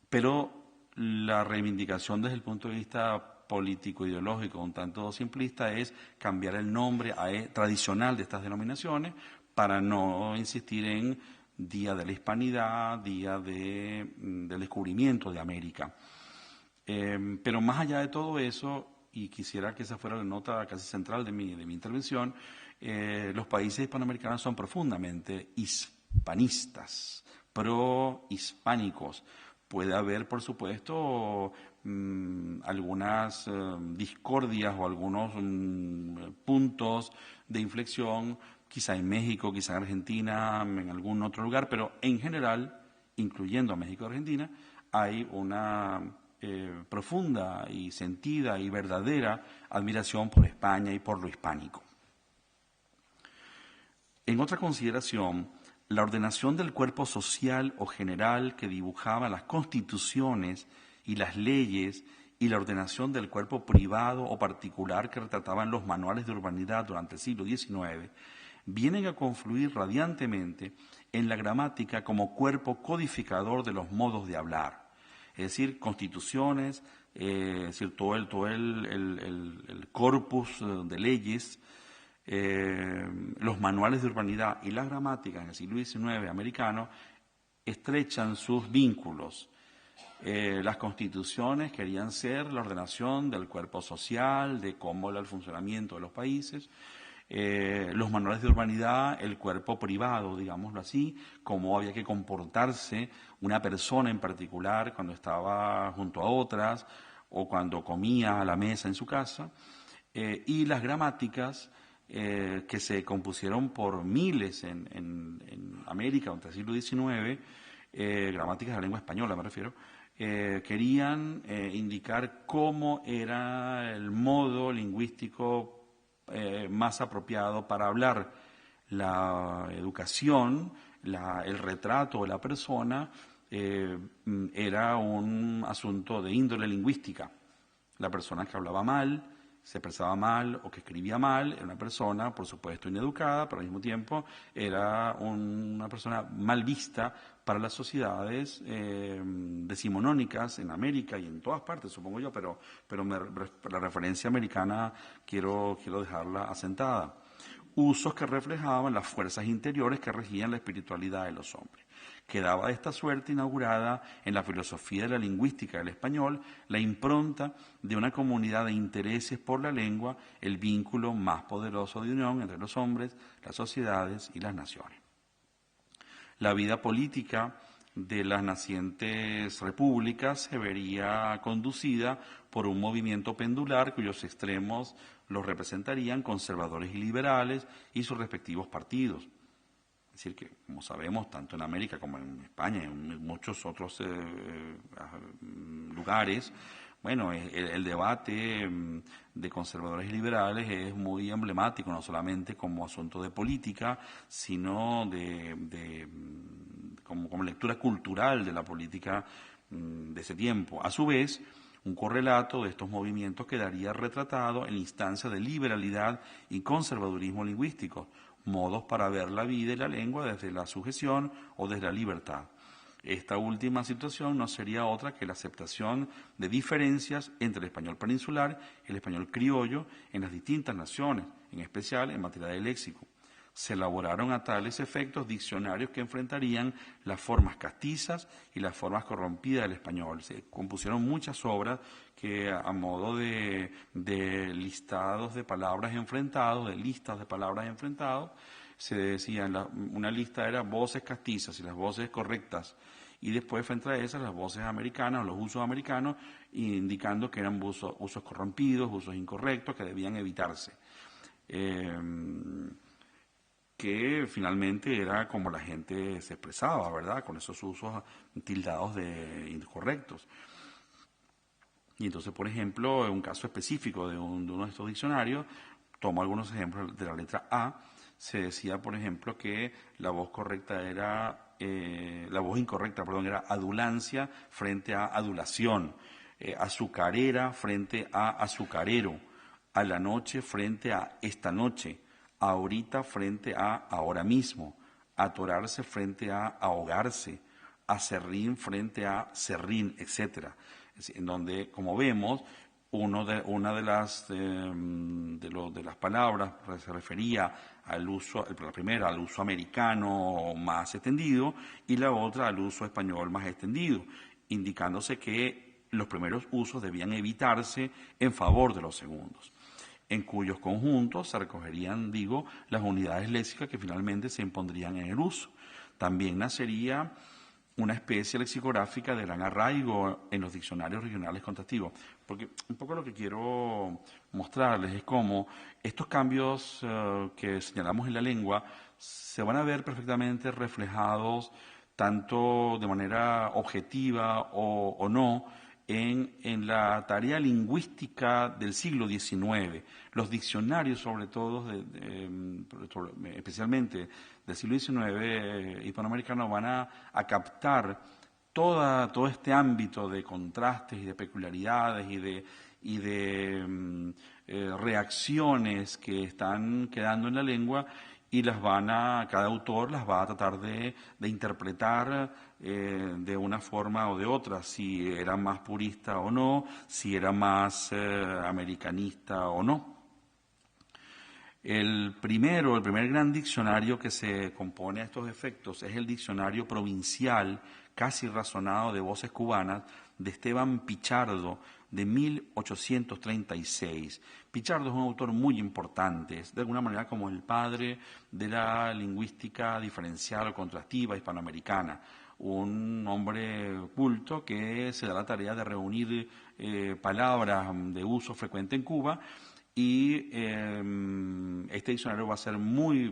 Pero la reivindicación desde el punto de vista político-ideológico, un tanto simplista, es cambiar el nombre tradicional de estas denominaciones para no insistir en Día de la Hispanidad, Día del Descubrimiento de América. Pero más allá de todo eso, y quisiera que esa fuera la nota casi central de mi intervención, los países hispanoamericanos son profundamente hispanistas, pro-hispánicos. Puede haber, por supuesto, algunas discordias o algunos puntos de inflexión, quizá en México, quizá en Argentina, en algún otro lugar, pero en general, incluyendo a México y Argentina, hay una profunda y sentida y verdadera admiración por España y por lo hispánico. En otra consideración, la ordenación del cuerpo social o general que dibujaba las constituciones y las leyes y la ordenación del cuerpo privado o particular que retrataban los manuales de urbanidad durante el siglo XIX, vienen a confluir radiantemente en la gramática como cuerpo codificador de los modos de hablar. Es decir, constituciones, es decir, todo el corpus de leyes, los manuales de urbanidad y las gramáticas en el siglo XIX americano estrechan sus vínculos. Las constituciones querían ser la ordenación del cuerpo social, de cómo era el funcionamiento de los países. Los manuales de urbanidad, el cuerpo privado, digámoslo así, cómo había que comportarse una persona en particular cuando estaba junto a otras o cuando comía a la mesa en su casa. Y las gramáticas que se compusieron por miles en América durante el siglo XIX, gramáticas de la lengua española me refiero, querían indicar cómo era el modo lingüístico más apropiado para hablar. La educación, el retrato de la persona era un asunto de índole lingüística. La persona que hablaba mal, se expresaba mal o que escribía mal, era una persona, por supuesto, ineducada, pero al mismo tiempo era una persona mal vista para las sociedades decimonónicas en América y en todas partes, supongo yo, pero la referencia americana quiero dejarla asentada. Usos que reflejaban las fuerzas interiores que regían la espiritualidad de los hombres. Quedaba de esta suerte inaugurada en la filosofía de la lingüística del español la impronta de una comunidad de intereses por la lengua, el vínculo más poderoso de unión entre los hombres, las sociedades y las naciones. La vida política de las nacientes repúblicas se vería conducida por un movimiento pendular cuyos extremos los representarían conservadores y liberales y sus respectivos partidos. Es decir, que como sabemos, tanto en América como en España y en muchos otros lugares, bueno, el debate de conservadores y liberales es muy emblemático, no solamente como asunto de política, sino como lectura cultural de la política de ese tiempo. A su vez, un correlato de estos movimientos quedaría retratado en la instancia de liberalidad y conservadurismo lingüístico, modos para ver la vida y la lengua desde la sujeción o desde la libertad. Esta última situación no sería otra que la aceptación de diferencias entre el español peninsular y el español criollo en las distintas naciones, en especial en materia de léxico. Se elaboraron a tales efectos diccionarios que enfrentarían las formas castizas y las formas corrompidas del español. Se compusieron muchas obras que a modo de listados de palabras enfrentados, de listas de palabras enfrentados, se decía, una lista era voces castizas y las voces correctas, y después frente a esas las voces americanas, los usos americanos, indicando que eran usos corrompidos, usos incorrectos, que debían evitarse. Que finalmente era como la gente se expresaba, ¿verdad?, con esos usos tildados de incorrectos. Y entonces, por ejemplo, en un caso específico de uno de estos diccionarios, tomo algunos ejemplos de la letra A, se decía, por ejemplo, que la voz correcta era, la voz incorrecta, perdón, era adulancia frente a adulación, azucarera frente a azucarero, a la noche frente a esta noche, ahorita frente a ahora mismo, atorarse frente a ahogarse, a serrín frente a serrín, etc. En donde, como vemos, una de las palabras se refería al uso, la primera al uso americano más extendido y la otra al uso español más extendido, indicándose que los primeros usos debían evitarse en favor de los segundos, en cuyos conjuntos se recogerían, las unidades léxicas que finalmente se impondrían en el uso. También nacería una especie lexicográfica de gran arraigo en los diccionarios regionales contrastivos, porque un poco lo que quiero mostrarles es cómo estos cambios que señalamos en la lengua se van a ver perfectamente reflejados tanto de manera objetiva o no en la tarea lingüística del siglo XIX. Los diccionarios, sobre todo, especialmente del siglo XIX hispanoamericano, van a captar todo este ámbito de contrastes y de peculiaridades y de reacciones que están quedando en la lengua, y cada autor las va a tratar de interpretar de una forma o de otra, si era más purista o no, si era más americanista o no. El primer gran diccionario que se compone a estos efectos es el Diccionario Provincial Casi Razonado de Voces Cubanas de Esteban Pichardo, de 1836. Pichardo es un autor muy importante, es de alguna manera como el padre de la lingüística diferencial o contrastiva hispanoamericana, un hombre culto que se da la tarea de reunir palabras de uso frecuente en Cuba, y este diccionario va a ser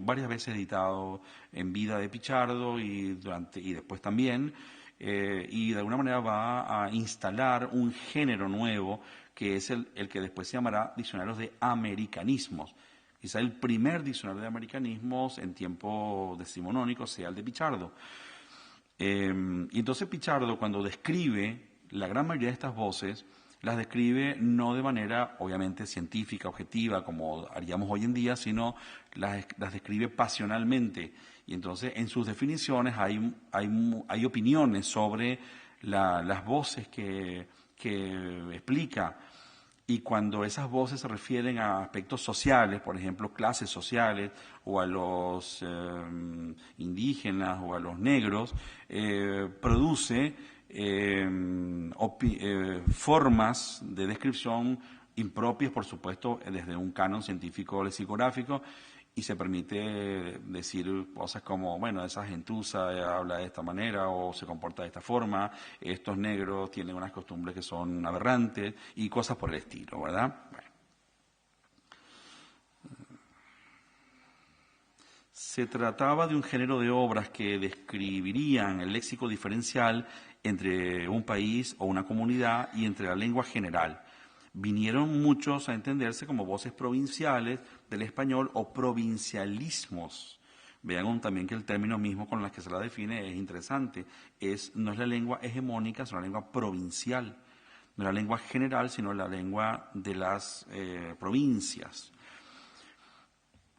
varias veces editado en vida de Pichardo y después también, y de alguna manera va a instalar un género nuevo que es el que después se llamará diccionarios de americanismos. Quizá el primer diccionario de americanismos en tiempo decimonónico sea el de Pichardo. Y entonces Pichardo, cuando describe la gran mayoría de estas voces, las describe no de manera obviamente científica, objetiva, como haríamos hoy en día, sino las describe pasionalmente. Y entonces en sus definiciones hay opiniones sobre las voces que explica. Y cuando esas voces se refieren a aspectos sociales, por ejemplo, clases sociales, o a los indígenas, o a los negros, produce formas de descripción impropias, por supuesto, desde un canon científico lexicográfico, y se permite decir cosas como, bueno, esa gentuza habla de esta manera o se comporta de esta forma, estos negros tienen unas costumbres que son aberrantes y cosas por el estilo, ¿verdad? Bueno. Se trataba de un género de obras que describirían el léxico diferencial entre un país o una comunidad y entre la lengua general. Vinieron muchos a entenderse como voces provinciales del español o provincialismos. Vean también que el término mismo con el que se la define es interesante. No es la lengua hegemónica, es una lengua provincial. No es la lengua general, sino la lengua de las provincias.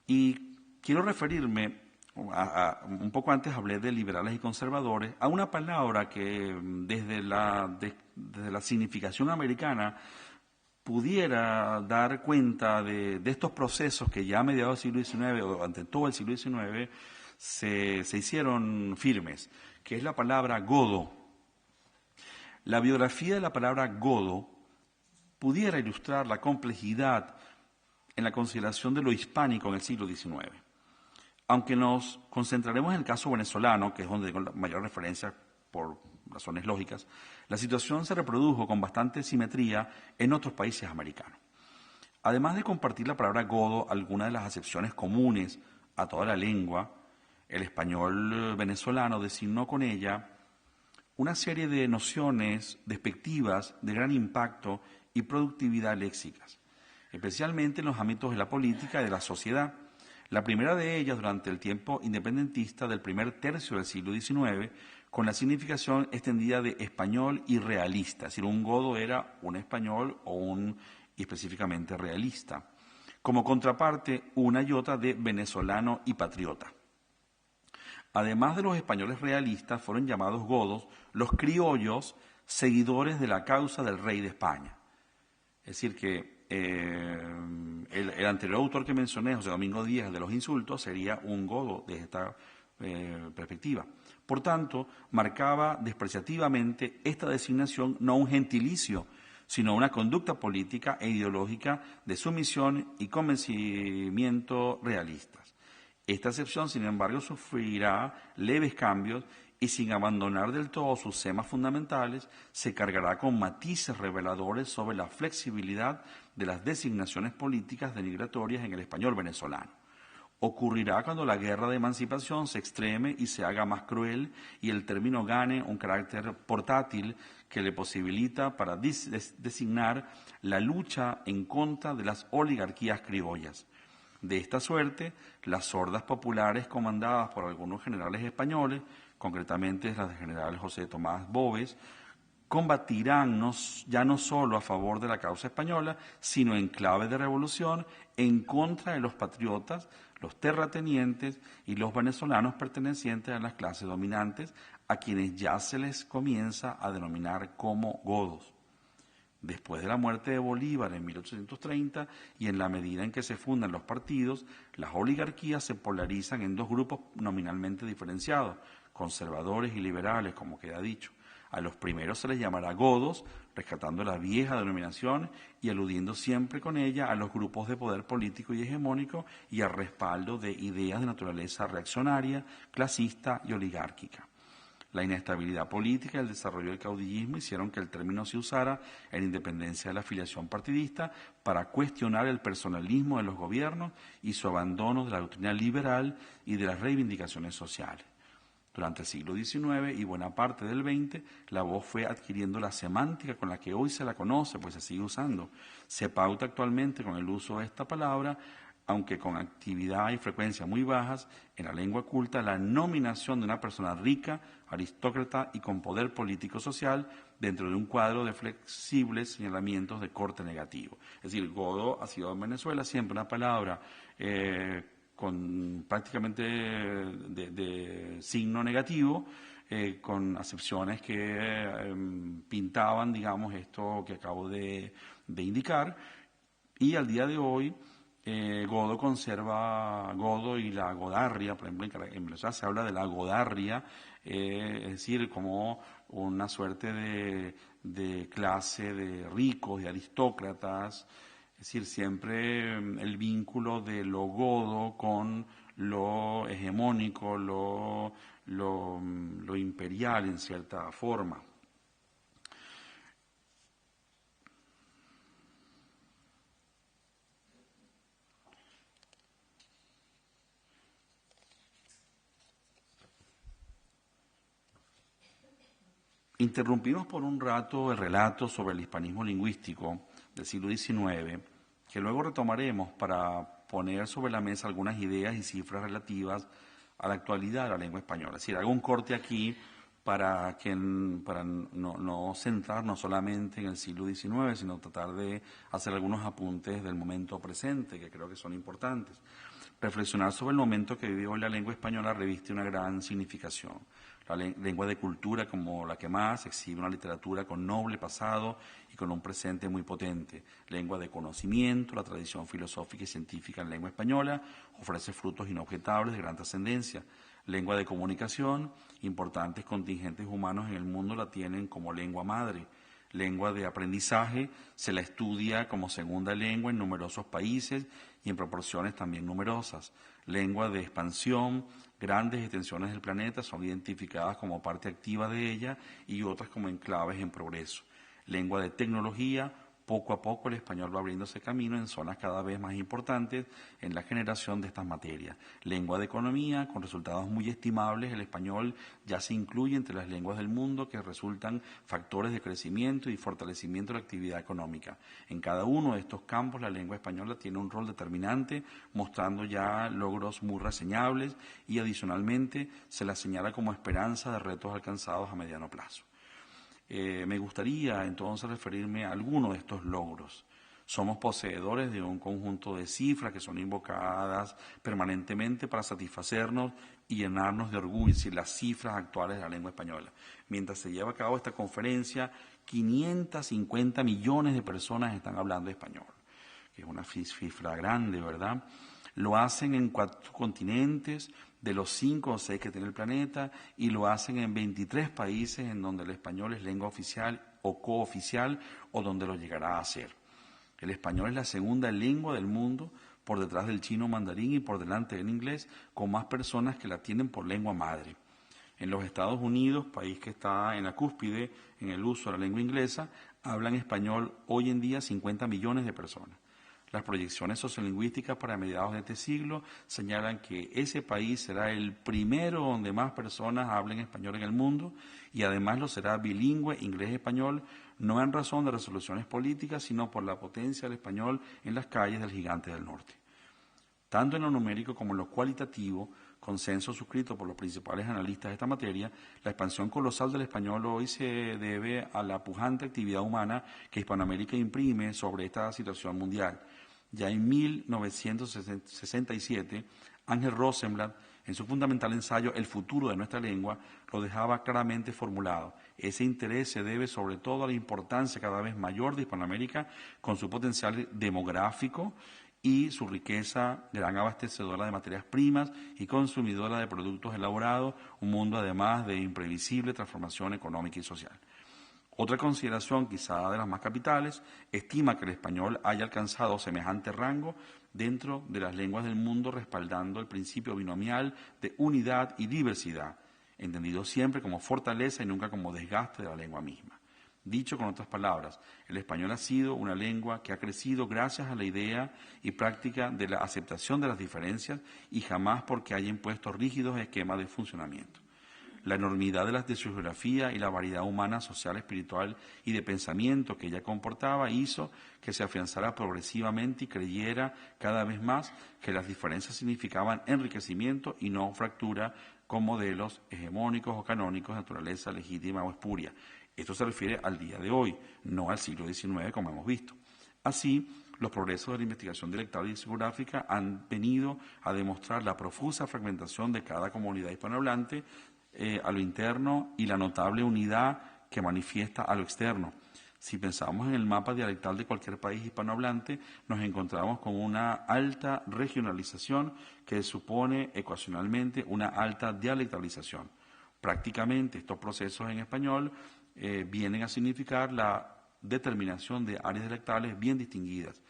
Y quiero referirme, un poco antes hablé de liberales y conservadores, a una palabra que desde la significación americana pudiera dar cuenta de estos procesos que ya a mediados del siglo XIX o ante todo el siglo XIX se hicieron firmes, que es la palabra godo. La biografía de la palabra godo pudiera ilustrar la complejidad en la consideración de lo hispánico en el siglo XIX. Aunque nos concentraremos en el caso venezolano, que es donde tengo la mayor referencia por razones lógicas, la situación se reprodujo con bastante simetría en otros países americanos. Además de compartir la palabra godo algunas de las acepciones comunes a toda la lengua, el español venezolano designó con ella una serie de nociones despectivas de gran impacto y productividad léxicas, especialmente en los ámbitos de la política y de la sociedad. La primera de ellas durante el tiempo independentista del primer tercio del siglo XIX, con la significación extendida de español y realista, es decir, un godo era un español o un específicamente realista. Como contraparte, una iota de venezolano y patriota. Además de los españoles realistas, fueron llamados godos los criollos seguidores de la causa del rey de España. Es decir, que el anterior autor que mencioné, José Domingo Díaz, de los insultos, sería un godo desde esta perspectiva. Por tanto, marcaba despreciativamente esta designación no un gentilicio, sino una conducta política e ideológica de sumisión y convencimiento realistas. Esta acepción, sin embargo, sufrirá leves cambios y sin abandonar del todo sus temas fundamentales, se cargará con matices reveladores sobre la flexibilidad de las designaciones políticas denigratorias en el español venezolano. Ocurrirá cuando la guerra de emancipación se extreme y se haga más cruel y el término gane un carácter portátil que le posibilita para designar la lucha en contra de las oligarquías criollas. De esta suerte, las hordas populares comandadas por algunos generales españoles, concretamente las del general José Tomás Boves, combatirán ya no solo a favor de la causa española, sino en clave de revolución en contra de los patriotas, los terratenientes y los venezolanos pertenecientes a las clases dominantes, a quienes ya se les comienza a denominar como godos. Después de la muerte de Bolívar en 1830 y en la medida en que se fundan los partidos, las oligarquías se polarizan en dos grupos nominalmente diferenciados, conservadores y liberales, como queda dicho. A los primeros se les llamará godos, rescatando la vieja denominación y aludiendo siempre con ella a los grupos de poder político y hegemónico y al respaldo de ideas de naturaleza reaccionaria, clasista y oligárquica. La inestabilidad política y el desarrollo del caudillismo hicieron que el término se usara en independencia de la afiliación partidista para cuestionar el personalismo de los gobiernos y su abandono de la doctrina liberal y de las reivindicaciones sociales. Durante el siglo XIX y buena parte del XX, la voz fue adquiriendo la semántica con la que hoy se la conoce, pues se sigue usando. Se pauta actualmente con el uso de esta palabra, aunque con actividad y frecuencia muy bajas, en la lengua culta, la nominación de una persona rica, aristócrata y con poder político-social dentro de un cuadro de flexibles señalamientos de corte negativo. Es decir, godo ha sido en Venezuela siempre una palabra con prácticamente de signo negativo, con acepciones que pintaban, digamos, esto que acabo de indicar, y al día de hoy godo conserva godo y la godarria. Por ejemplo, en Venezuela se habla de la godarria, es decir, como una suerte de clase de ricos, de aristócratas, Es decir, siempre el vínculo de lo godo con lo hegemónico, lo imperial en cierta forma. Interrumpimos por un rato el relato sobre el hispanismo lingüístico del siglo XIX, que luego retomaremos para poner sobre la mesa algunas ideas y cifras relativas a la actualidad de la lengua española. Es decir, hago un corte aquí para no centrarnos solamente en el siglo XIX, sino tratar de hacer algunos apuntes del momento presente, que creo que son importantes. Reflexionar sobre el momento que vive hoy la lengua española reviste una gran significación. La lengua de cultura como la que más exhibe una literatura con noble pasado y con un presente muy potente. Lengua de conocimiento, la tradición filosófica y científica en lengua española ofrece frutos inobjetables de gran trascendencia. Lengua de comunicación, importantes contingentes humanos en el mundo la tienen como lengua madre. Lengua de aprendizaje, se la estudia como segunda lengua en numerosos países y en proporciones también numerosas. Lengua de expansión, grandes extensiones del planeta son identificadas como parte activa de ella y otras como enclaves en progreso. Lengua de tecnología, poco a poco el español va abriéndose camino en zonas cada vez más importantes en la generación de estas materias. Lengua de economía, con resultados muy estimables, el español ya se incluye entre las lenguas del mundo que resultan factores de crecimiento y fortalecimiento de la actividad económica. En cada uno de estos campos la lengua española tiene un rol determinante, mostrando ya logros muy reseñables y adicionalmente se la señala como esperanza de retos alcanzados a mediano plazo. Me gustaría entonces referirme a algunos de estos logros. Somos poseedores de un conjunto de cifras que son invocadas permanentemente para satisfacernos y llenarnos de orgullo, es decir, las cifras actuales de la lengua española. Mientras se lleva a cabo esta conferencia, 550 millones de personas están hablando español, que es una cifra grande, ¿verdad? Lo hacen en 4 continentes, de los 5 o 6 que tiene el planeta, y lo hacen en 23 países en donde el español es lengua oficial o cooficial o donde lo llegará a ser. El español es la segunda lengua del mundo, por detrás del chino mandarín y por delante del inglés, con más personas que la tienen por lengua madre. En los Estados Unidos, país que está en la cúspide en el uso de la lengua inglesa, hablan español hoy en día 50 millones de personas. Las proyecciones sociolingüísticas para mediados de este siglo señalan que ese país será el primero donde más personas hablen español en el mundo y además lo será bilingüe inglés-español, no en razón de resoluciones políticas, sino por la potencia del español en las calles del gigante del norte. Tanto en lo numérico como en lo cualitativo, consenso suscrito por los principales analistas de esta materia, la expansión colosal del español hoy se debe a la pujante actividad humana que Hispanoamérica imprime sobre esta situación mundial. Ya en 1967, Ángel Rosenblatt, en su fundamental ensayo El futuro de nuestra lengua, lo dejaba claramente formulado. Ese interés se debe sobre todo a la importancia cada vez mayor de Hispanoamérica con su potencial demográfico y su riqueza gran abastecedora de materias primas y consumidora de productos elaborados, un mundo además de imprevisible transformación económica y social. Otra consideración, quizá de las más capitales, estima que el español haya alcanzado semejante rango dentro de las lenguas del mundo, respaldando el principio binomial de unidad y diversidad, entendido siempre como fortaleza y nunca como desgaste de la lengua misma. Dicho con otras palabras, el español ha sido una lengua que ha crecido gracias a la idea y práctica de la aceptación de las diferencias y jamás porque haya impuesto rígidos esquemas de funcionamiento. La enormidad de su geografía y la variedad humana, social, espiritual y de pensamiento que ella comportaba hizo que se afianzara progresivamente y creyera cada vez más que las diferencias significaban enriquecimiento y no fractura con modelos hegemónicos o canónicos de naturaleza legítima o espuria. Esto se refiere al día de hoy, no al siglo XIX, como hemos visto. Así, los progresos de la investigación dialectal y discográfica han venido a demostrar la profusa fragmentación de cada comunidad hispanohablante a lo interno y la notable unidad que manifiesta a lo externo. Si pensamos en el mapa dialectal de cualquier país hispanohablante, nos encontramos con una alta regionalización que supone ecuacionalmente una alta dialectalización. Prácticamente estos procesos en español vienen a significar la determinación de áreas dialectales bien distinguidas.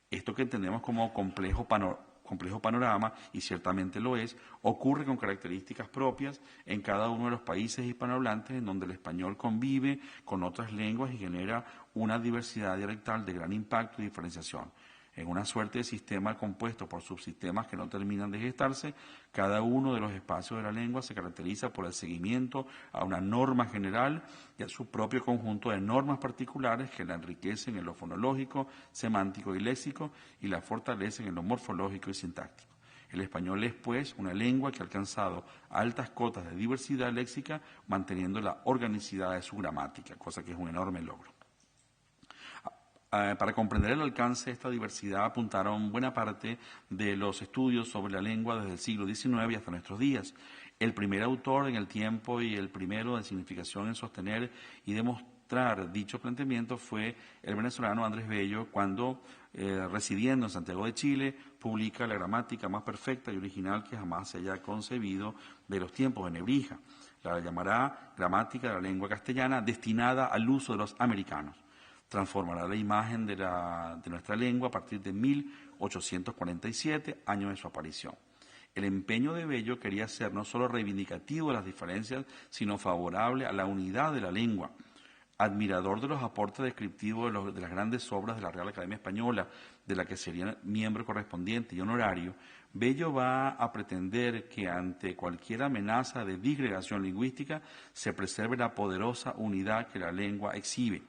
Esto que entendemos como complejo panorama, y ciertamente lo es, ocurre con características propias en cada uno de los países hispanohablantes en donde el español convive con otras lenguas y genera una diversidad dialectal de gran impacto y diferenciación. En una suerte de sistema compuesto por subsistemas que no terminan de gestarse, cada uno de los espacios de la lengua se caracteriza por el seguimiento a una norma general y a su propio conjunto de normas particulares que la enriquecen en lo fonológico, semántico y léxico y la fortalecen en lo morfológico y sintáctico. El español es, pues, una lengua que ha alcanzado altas cotas de diversidad léxica, manteniendo la organicidad de su gramática, cosa que es un enorme logro. Para comprender el alcance de esta diversidad apuntaron buena parte de los estudios sobre la lengua desde el siglo XIX y hasta nuestros días. El primer autor en el tiempo y el primero de significación en sostener y demostrar dicho planteamiento fue el venezolano Andrés Bello, cuando, residiendo en Santiago de Chile, publica la gramática más perfecta y original que jamás se haya concebido de los tiempos de Nebrija. La llamará Gramática de la Lengua Castellana, destinada al uso de los americanos. Transformará la imagen de nuestra lengua a partir de 1847, año de su aparición. El empeño de Bello quería ser no solo reivindicativo de las diferencias, sino favorable a la unidad de la lengua. Admirador de los aportes descriptivos de las grandes obras de la Real Academia Española, de la que sería miembro correspondiente y honorario, Bello va a pretender que ante cualquier amenaza de disgregación lingüística se preserve la poderosa unidad que la lengua exhibe.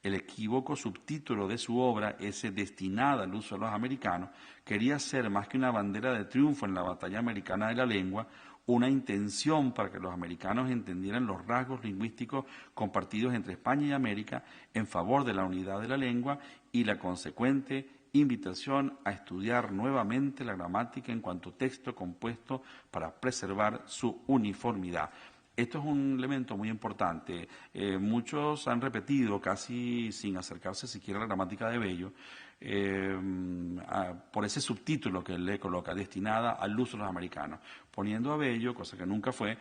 El equívoco subtítulo de su obra, ese destinada al uso de los americanos, quería ser más que una bandera de triunfo en la batalla americana de la lengua, una intención para que los americanos entendieran los rasgos lingüísticos compartidos entre España y América en favor de la unidad de la lengua y la consecuente invitación a estudiar nuevamente la gramática en cuanto texto compuesto para preservar su uniformidad. Esto es un elemento muy importante. Muchos han repetido, casi sin acercarse siquiera a la gramática de Bello, por ese subtítulo que él le coloca, destinada al uso de los americanos, poniendo a Bello, cosa que nunca fue,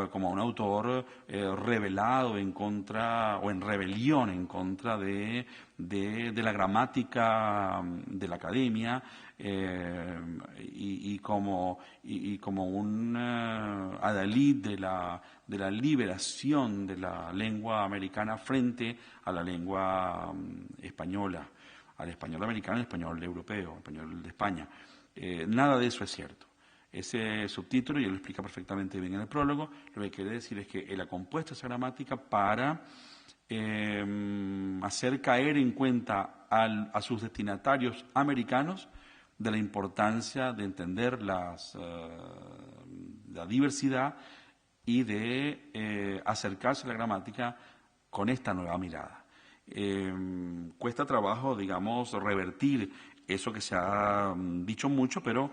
como un autor rebelado en contra, o en rebelión en contra de la gramática de la academia, y como un adalid de la liberación de la lengua americana frente a la lengua española, al español americano y al español europeo, al español de España. Nada de eso es cierto. Ese subtítulo, y él lo explica perfectamente bien en el prólogo, lo que quiere decir es que él ha compuesto esa gramática para hacer caer en cuenta a sus destinatarios americanos de la importancia de entender la diversidad y de acercarse a la gramática con esta nueva mirada. Cuesta trabajo, digamos, revertir eso que se ha dicho mucho, pero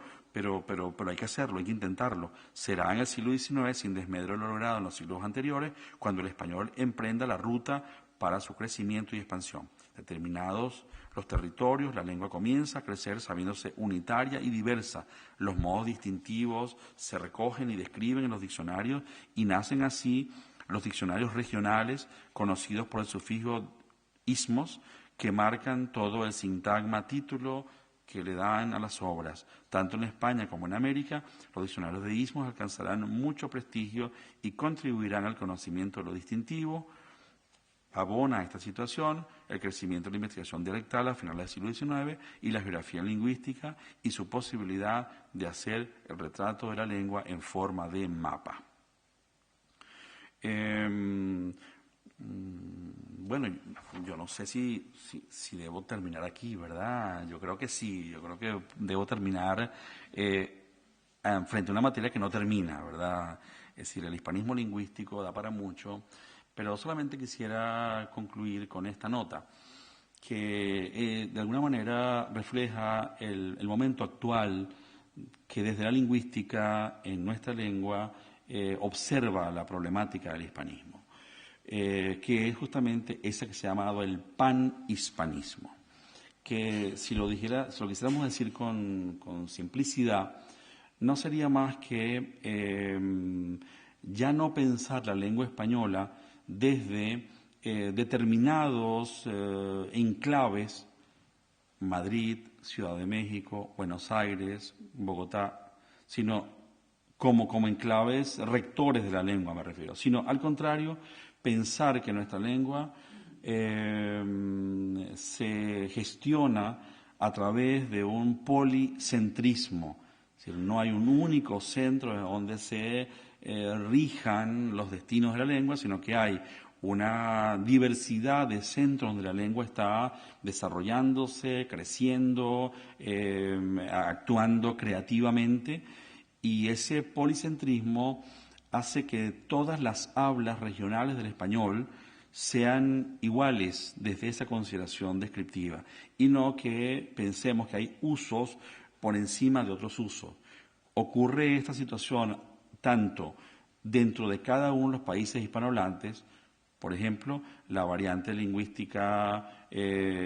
hay que hacerlo, hay que intentarlo. Será en el siglo XIX, sin desmedro de lo logrado en los siglos anteriores, cuando el español emprenda la ruta para su crecimiento y expansión. Determinados los territorios, la lengua comienza a crecer sabiéndose unitaria y diversa. Los modos distintivos se recogen y describen en los diccionarios y nacen así los diccionarios regionales, conocidos por el sufijo ismos, que marcan todo el sintagma título que le dan a las obras. Tanto en España como en América, los diccionarios de ismos alcanzarán mucho prestigio y contribuirán al conocimiento de lo distintivo. Abona a esta situación el crecimiento de la investigación dialectal a finales del siglo XIX y la geografía lingüística y su posibilidad de hacer el retrato de la lengua en forma de mapa. Bueno, yo no sé si debo terminar aquí, ¿verdad? Yo creo que sí, yo creo que debo terminar frente a una materia que no termina, ¿verdad? Es decir, el hispanismo lingüístico da para mucho, pero solamente quisiera concluir con esta nota, que de alguna manera refleja el momento actual que desde la lingüística en nuestra lengua observa la problemática del hispanismo, que es justamente esa que se ha llamado el panhispanismo, que si lo quisiéramos decir con simplicidad, no sería más que ya no pensar la lengua española desde determinados enclaves Madrid, Ciudad de México, Buenos Aires, Bogotá, sino como enclaves rectores de la lengua, me refiero, sino al contrario, pensar que nuestra lengua se gestiona a través de un policentrismo. Es decir, no hay un único centro donde se rijan los destinos de la lengua, sino que hay una diversidad de centros donde la lengua está desarrollándose, creciendo, actuando creativamente, y ese policentrismo hace que todas las hablas regionales del español sean iguales desde esa consideración descriptiva y no que pensemos que hay usos por encima de otros usos. Ocurre esta situación tanto dentro de cada uno de los países hispanohablantes, por ejemplo, la variante lingüística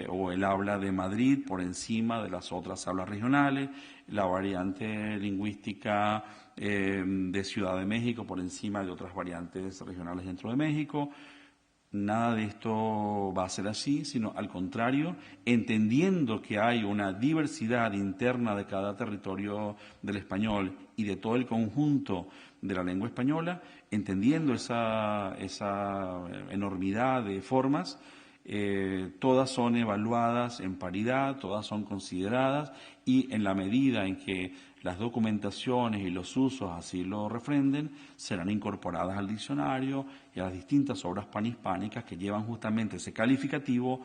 o el habla de Madrid por encima de las otras hablas regionales, la variante lingüística de Ciudad de México por encima de otras variantes regionales dentro de México. Nada de esto va a ser así, sino al contrario, entendiendo que hay una diversidad interna de cada territorio del español y de todo el conjunto de la lengua española, entendiendo esa enormidad de formas, todas son evaluadas en paridad, todas son consideradas y en la medida en que las documentaciones y los usos así lo refrenden, serán incorporadas al diccionario y a las distintas obras panhispánicas que llevan justamente ese calificativo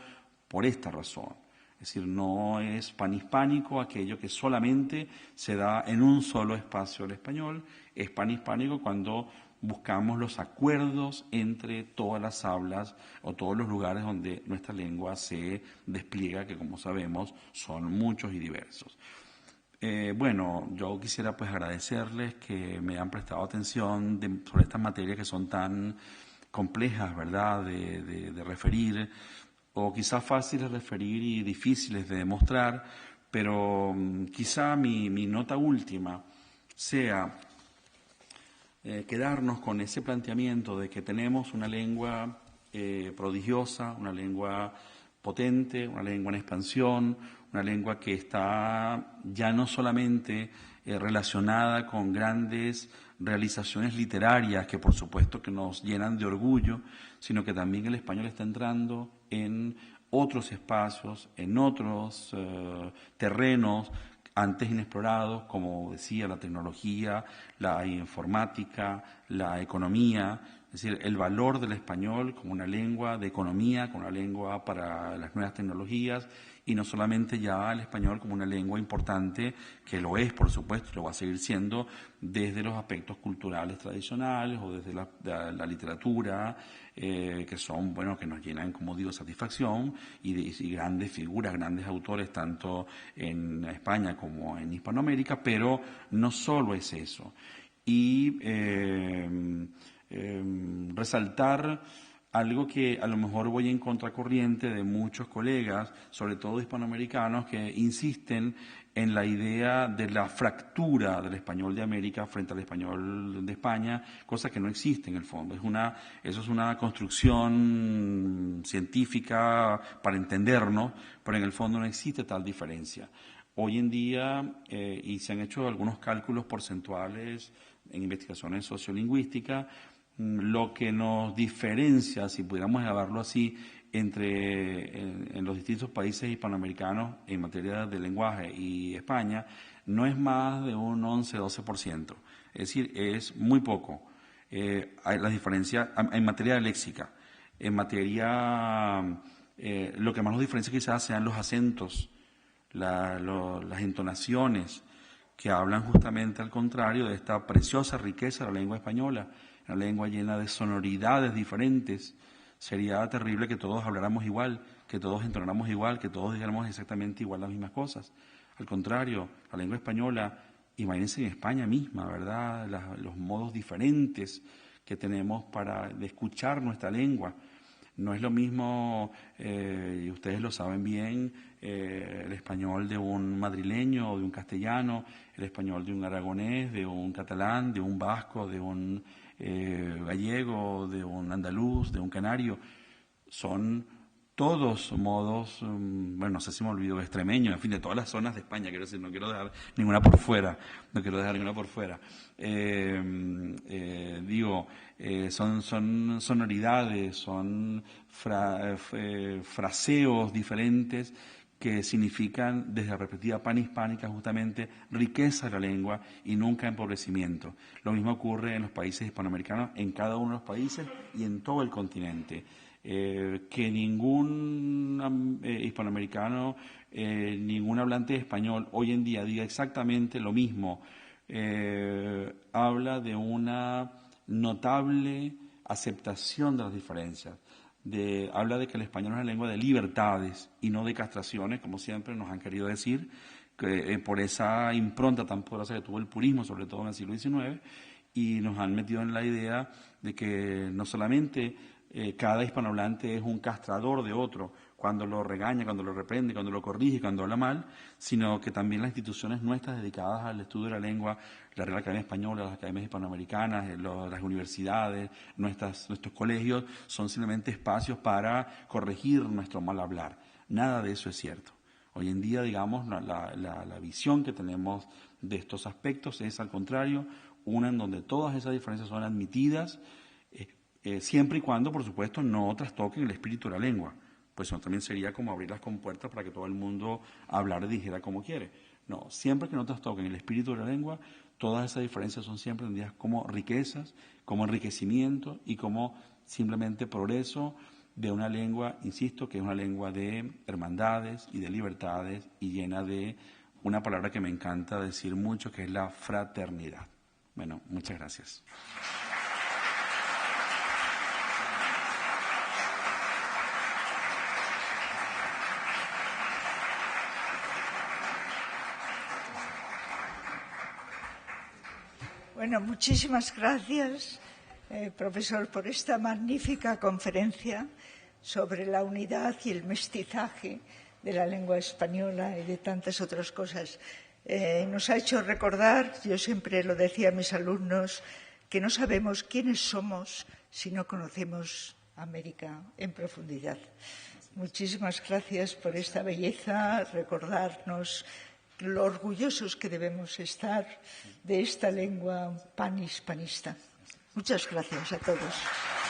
por esta razón. Es decir, no es panhispánico aquello que solamente se da en un solo espacio del español, es panhispánico cuando buscamos los acuerdos entre todas las hablas o todos los lugares donde nuestra lengua se despliega, que como sabemos son muchos y diversos. Bueno, yo quisiera pues agradecerles que me han prestado atención sobre estas materias que son tan complejas, ¿verdad?, de referir, o quizás fáciles de referir y difíciles de demostrar, pero quizá mi nota última sea quedarnos con ese planteamiento de que tenemos una lengua prodigiosa, una lengua potente, una lengua en expansión, una lengua que está ya no solamente relacionada con grandes realizaciones literarias que por supuesto que nos llenan de orgullo, sino que también el español está entrando en otros espacios, en otros terrenos antes inexplorados, como decía, la tecnología, la informática, la economía. Es decir, el valor del español como una lengua de economía, como una lengua para las nuevas tecnologías, y no solamente ya el español como una lengua importante, que lo es, por supuesto, lo va a seguir siendo desde los aspectos culturales tradicionales o desde la literatura, que son, bueno, que nos llenan, como digo, satisfacción, y grandes figuras, grandes autores, tanto en España como en Hispanoamérica, pero no solo es eso. Y resaltar algo que a lo mejor voy en contracorriente de muchos colegas, sobre todo hispanoamericanos, que insisten en la idea de la fractura del español de América frente al español de España, cosa que no existe en el fondo. Eso es una construcción científica para entendernos, pero en el fondo no existe tal diferencia. Hoy en día, y se han hecho algunos cálculos porcentuales en investigaciones sociolingüísticas, lo que nos diferencia, si pudiéramos llamarlo así, en los distintos países hispanoamericanos en materia de lenguaje y España, no es más de un 11-12%. Es decir, es muy poco. Hay la diferencia en materia de léxica. En materia, lo que más nos diferencia quizás sean los acentos, las entonaciones, que hablan justamente al contrario de esta preciosa riqueza de la lengua española, una lengua llena de sonoridades diferentes. Sería terrible que todos habláramos igual, que todos entonáramos igual, que todos dijéramos exactamente igual las mismas cosas. Al contrario, la lengua española, imagínense en España misma, ¿verdad?, los modos diferentes que tenemos de escuchar nuestra lengua. No es lo mismo, y ustedes lo saben bien, el español de un madrileño o de un castellano, el español de un aragonés, de un catalán, de un vasco, de un gallego, de un andaluz, de un canario. Son todos modos, bueno, no sé si me olvido, extremeño, en fin, de todas las zonas de España, quiero decir, no quiero dejar ninguna por fuera, son sonoridades, son fraseos diferentes que significan, desde la perspectiva panhispánica, justamente riqueza de la lengua y nunca empobrecimiento. Lo mismo ocurre en los países hispanoamericanos, en cada uno de los países y en todo el continente. Que ningún hispanoamericano, ningún hablante de español hoy en día diga exactamente lo mismo, habla de una notable aceptación de las diferencias. Habla de que el español es una lengua de libertades y no de castraciones, como siempre nos han querido decir, que, por esa impronta tan poderosa que tuvo el purismo, sobre todo en el siglo XIX, y nos han metido en la idea de que no solamente cada hispanohablante es un castrador de otro cuando lo regaña, cuando lo reprende, cuando lo corrige, cuando habla mal, sino que también las instituciones nuestras dedicadas al estudio de la lengua, la Real Academia Española, las academias hispanoamericanas, las universidades, nuestros colegios, son simplemente espacios para corregir nuestro mal hablar. Nada de eso es cierto. Hoy en día, digamos, la visión que tenemos de estos aspectos es, al contrario, una en donde todas esas diferencias son admitidas, siempre y cuando, por supuesto, no trastoquen el espíritu de la lengua. Pues eso también sería como abrir las compuertas para que todo el mundo hablara y dijera como quiere. No, siempre que no trastoquen el espíritu de la lengua, todas esas diferencias son siempre entendidas como riquezas, como enriquecimiento y como simplemente progreso de una lengua, insisto, que es una lengua de hermandades y de libertades y llena de una palabra que me encanta decir mucho, que es la fraternidad. Bueno, muchas gracias. Bueno, muchísimas gracias, profesor, por esta magnífica conferencia sobre la unidad y el mestizaje de la lengua española y de tantas otras cosas. Nos ha hecho recordar, yo siempre lo decía a mis alumnos, que no sabemos quiénes somos si no conocemos América en profundidad. Muchísimas gracias por esta belleza, recordarnos lo orgullosos que debemos estar de esta lengua panhispanista. Muchas gracias a todos.